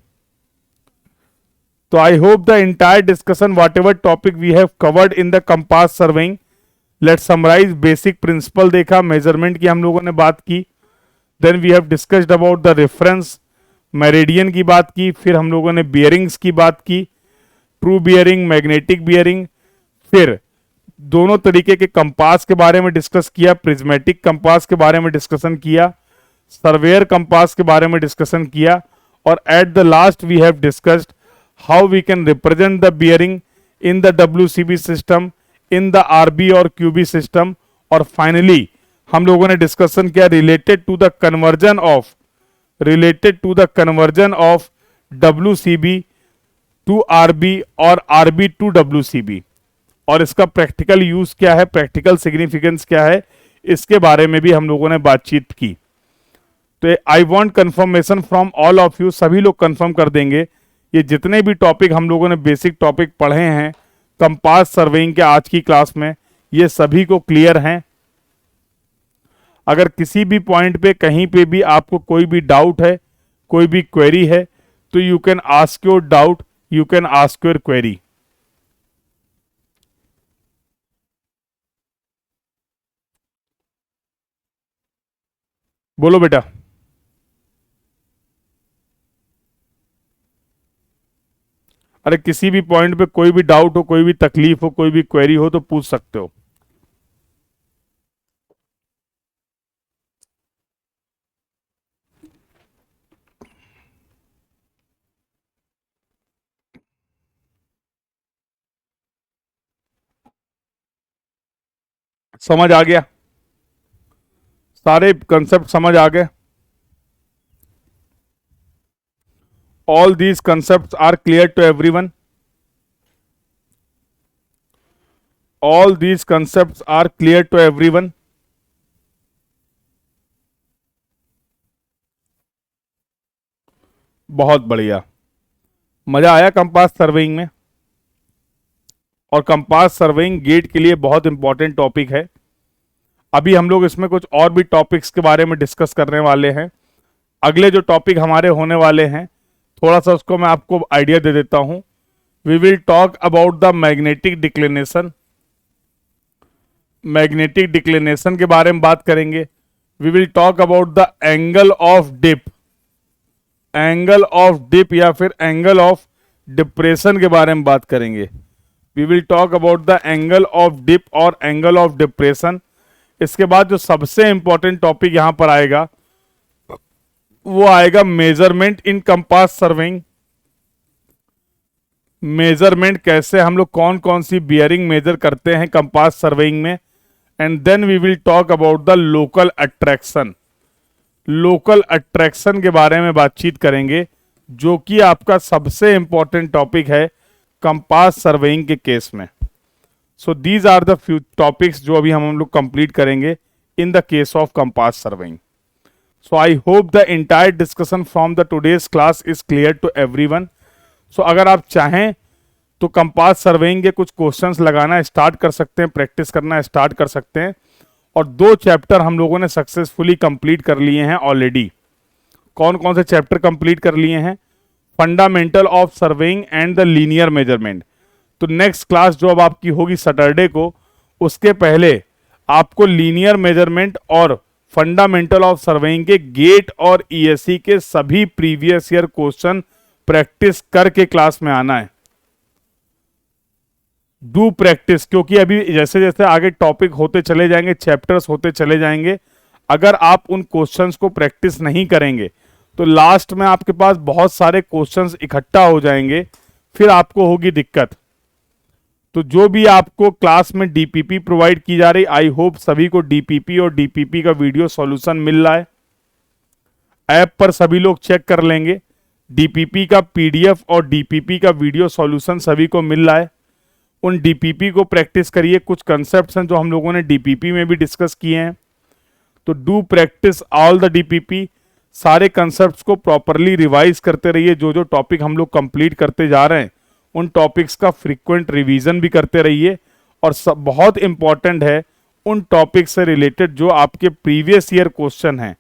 तो I hope the entire discussion whatever topic we have covered in the compass surveying. Let's summarize. Basic principle देखा, measurement की हम लोगों ने बात की, then we have discussed about the reference, meridian की बात की, फिर हम लोगों ने बियरिंग्स की बात की, ट्रू बियरिंग, मैग्नेटिक बियरिंग, फिर दोनों तरीके के कंपास के बारे में डिस्कस किया, प्रिज्मेटिक कंपास के बारे में डिस्कशन किया, सर्वेयर कंपास के बारे में डिस्कशन किया, और at the last we have discussed how we can represent the bearing in the WCB system in the RB और क्यूबी सिस्टम, और फाइनली हम लोगों ने डिस्कशन किया related to the conversion of WCB to RB और RB to WCB, और इसका practical use क्या है, प्रैक्टिकल सिग्निफिकेंस क्या है, इसके बारे में भी हम लोगों ने बातचीत की। तो I want confirmation from all of you, सभी लोग कंफर्म कर देंगे ये जितने भी टॉपिक हम लोगों ने बेसिक टॉपिक पढ़े हैं कंपास सर्वेइंग के आज की क्लास में, ये सभी को क्लियर हैं। अगर किसी भी पॉइंट पे कहीं पे भी आपको कोई भी डाउट है, कोई भी क्वेरी है, तो you can ask your doubt, you can ask your query. बोलो बेटा। अरे किसी भी पॉइंट पे कोई भी डाउट हो, कोई भी तकलीफ हो, कोई भी क्वेरी हो तो पूछ सकते हो। समझ आ गया? सारे कंसेप्ट समझ आ गए? All these concept are clear to everyone? All these concept are clear to everyone? बहुत बढ़िया, मजा आया कंपास सर्वेइंग में। और कंपास सर्वेइंग गेट के लिए बहुत इंपॉर्टेंट टॉपिक है। अभी हम लोग इसमें कुछ और भी टॉपिक्स के बारे में डिस्कस करने वाले हैं। अगले जो टॉपिक हमारे होने वाले हैं, थोड़ा सा उसको मैं आपको आइडिया दे देता हूं। We will talk about the magnetic declination. Magnetic declination के बारे में बात करेंगे। We will talk about the angle of dip, angle of dip या फिर एंगल ऑफ डिप्रेशन के बारे में बात करेंगे। We will talk about the angle of dip और एंगल ऑफ डिप्रेशन। इसके बाद जो सबसे इंपॉर्टेंट टॉपिक यहां पर आएगा वो आएगा मेजरमेंट इन कंपास सर्वेइंग। मेजरमेंट कैसे हम लोग कौन कौन सी बियरिंग मेजर करते हैं कंपास सर्वेइंग में। And then we will talk about the local attraction. Local attraction के बारे में बातचीत करेंगे, जो कि आपका सबसे इंपॉर्टेंट टॉपिक है कंपास सर्वेइंग के केस में। So these are the few topics जो अभी हम लोग कंप्लीट करेंगे in the case of compass surveying. So I hope the entire discussion from the today's class is clear to everyone. So अगर आप चाहें तो कंपास सर्वेइंग के कुछ क्वेश्चंस लगाना स्टार्ट कर सकते हैं, प्रैक्टिस करना स्टार्ट कर सकते हैं। और 2 चैप्टर हम लोगों ने सक्सेसफुली कंप्लीट कर लिए हैं ऑलरेडी। कौन कौन से चैप्टर कंप्लीट कर लिए हैं? Fundamental of surveying and the linear measurement. तो नेक्स्ट क्लास जो अब आपकी होगी सैटरडे को, उसके पहले आपको लीनियर मेजरमेंट और फंडामेंटल ऑफ सर्वेइंग के गेट और ईएससी के सभी प्रीवियस ईयर क्वेश्चन प्रैक्टिस करके क्लास में आना है। डू प्रैक्टिस, क्योंकि अभी जैसे जैसे आगे टॉपिक होते चले जाएंगे, चैप्टर्स होते चले जाएंगे, अगर आप उन क्वेश्चंस को प्रैक्टिस नहीं करेंगे तो लास्ट में आपके पास बहुत सारे क्वेश्चंस इकट्ठा हो जाएंगे, फिर आपको होगी दिक्कत। तो जो भी आपको क्लास में डीपीपी प्रोवाइड की जा रही, आई होप सभी को डीपीपी और डीपीपी का वीडियो सॉल्यूशन मिल रहा है। ऐप पर सभी लोग चेक कर लेंगे, डीपीपी का पीडीएफ और डीपीपी का वीडियो सॉल्यूशन सभी को मिल रहा है। उन डीपीपी को प्रैक्टिस करिए। कुछ कंसेप्ट्स हैं जो हम लोगों ने डीपीपी में भी डिस्कस किए हैं, तो do practice all the DPP. सारे कंसेप्ट्स को प्रॉपरली रिवाइज करते रहिए। जो जो टॉपिक हम लोग कंप्लीट करते जा रहे हैं उन टॉपिक्स का फ्रीक्वेंट रिवीजन भी करते रहिए। और सब बहुत इंपॉर्टेंट है, उन टॉपिक से रिलेटेड जो आपके प्रीवियस ईयर क्वेश्चन हैं,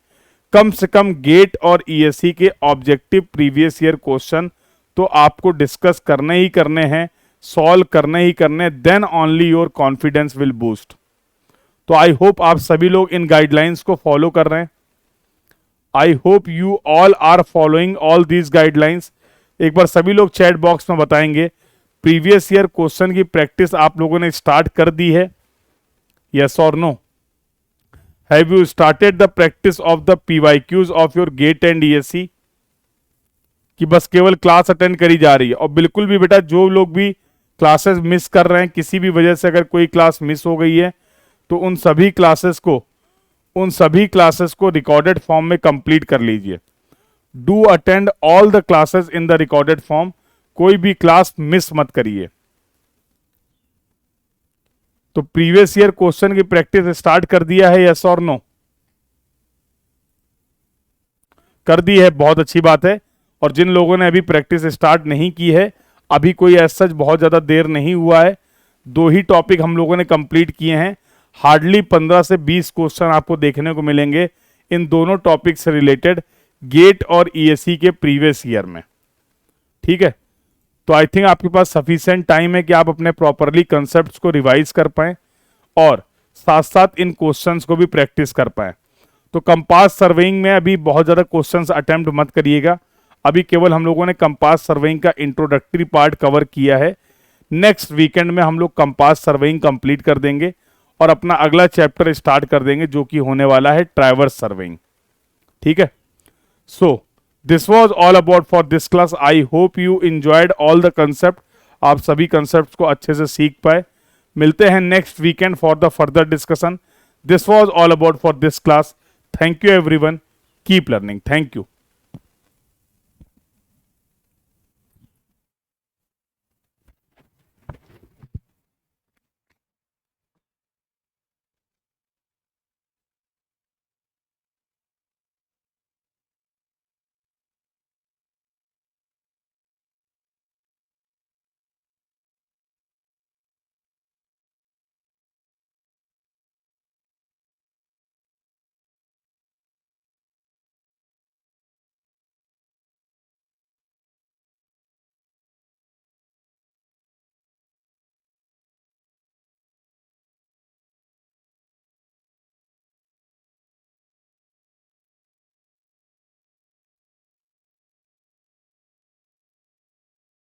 कम से कम गेट और ईएससी के ऑब्जेक्टिव प्रीवियस ईयर क्वेश्चन तो आपको डिस्कस करने ही करने हैं, सॉल्व करने ही करने, then only your confidence will boost. तो आई होप आप सभी लोग इन गाइडलाइंस को फॉलो कर रहे हैं। I hope you all are following all these guidelines. एक बार सभी लोग चैट बॉक्स में बताएंगे प्रीवियस ईयर क्वेश्चन की प्रैक्टिस आप लोगों ने स्टार्ट कर दी है, यस और no? Have you started the practice of the PYQs of your GATE and ESC, कि बस केवल क्लास अटेंड करी जा रही है? और बिल्कुल भी बेटा जो लोग भी क्लासेस मिस कर रहे हैं, किसी भी वजह से अगर कोई क्लास मिस हो गई है तो उन सभी क्लासेस को रिकॉर्डेड फॉर्म में कंप्लीट कर लीजिए। Do attend all the classes in the recorded form, कोई भी क्लास मिस मत करिए। तो प्रीवियस ईयर क्वेश्चन की प्रैक्टिस स्टार्ट कर दिया है, यस और नो? कर दी है, बहुत अच्छी बात है। और जिन लोगों ने अभी प्रैक्टिस स्टार्ट नहीं की है, अभी कोई ऐसा सच बहुत ज्यादा देर नहीं हुआ है, 2 ही टॉपिक हम लोगों ने कंप्लीट किए हैं। हार्डली 15 से 20 क्वेश्चन आपको देखने को मिलेंगे इन दोनों टॉपिक से रिलेटेड, गेट और ईएससी के प्रीवियस ईयर में। ठीक है, तो आई थिंक आपके पास सफिशिएंट टाइम है कि आप अपने प्रॉपरली कंसेप्ट्स को रिवाइज कर पाएं और साथ साथ इन क्वेश्चंस को भी प्रैक्टिस कर पाएं। तो कंपास सर्वेइंग में अभी बहुत ज्यादा क्वेश्चंस अटेम्प्ट मत करिएगा, अभी केवल हम लोगों ने कंपास सर्वेइंग का इंट्रोडक्टरी पार्ट कवर किया है। नेक्स्ट वीकेंड में हम लोग कंपास सर्वेइंग कंप्लीट कर देंगे और अपना अगला चैप्टर स्टार्ट कर देंगे जो कि होने वाला है ट्रैवर्स सर्वेइंग। ठीक है, so this was all about for this class. I hope you enjoyed all the concept, आप सभी कंसेप्ट को अच्छे से सीख पाए। मिलते हैं next weekend for the further discussion. This was all about for this class. Thank you everyone, keep learning. Thank you.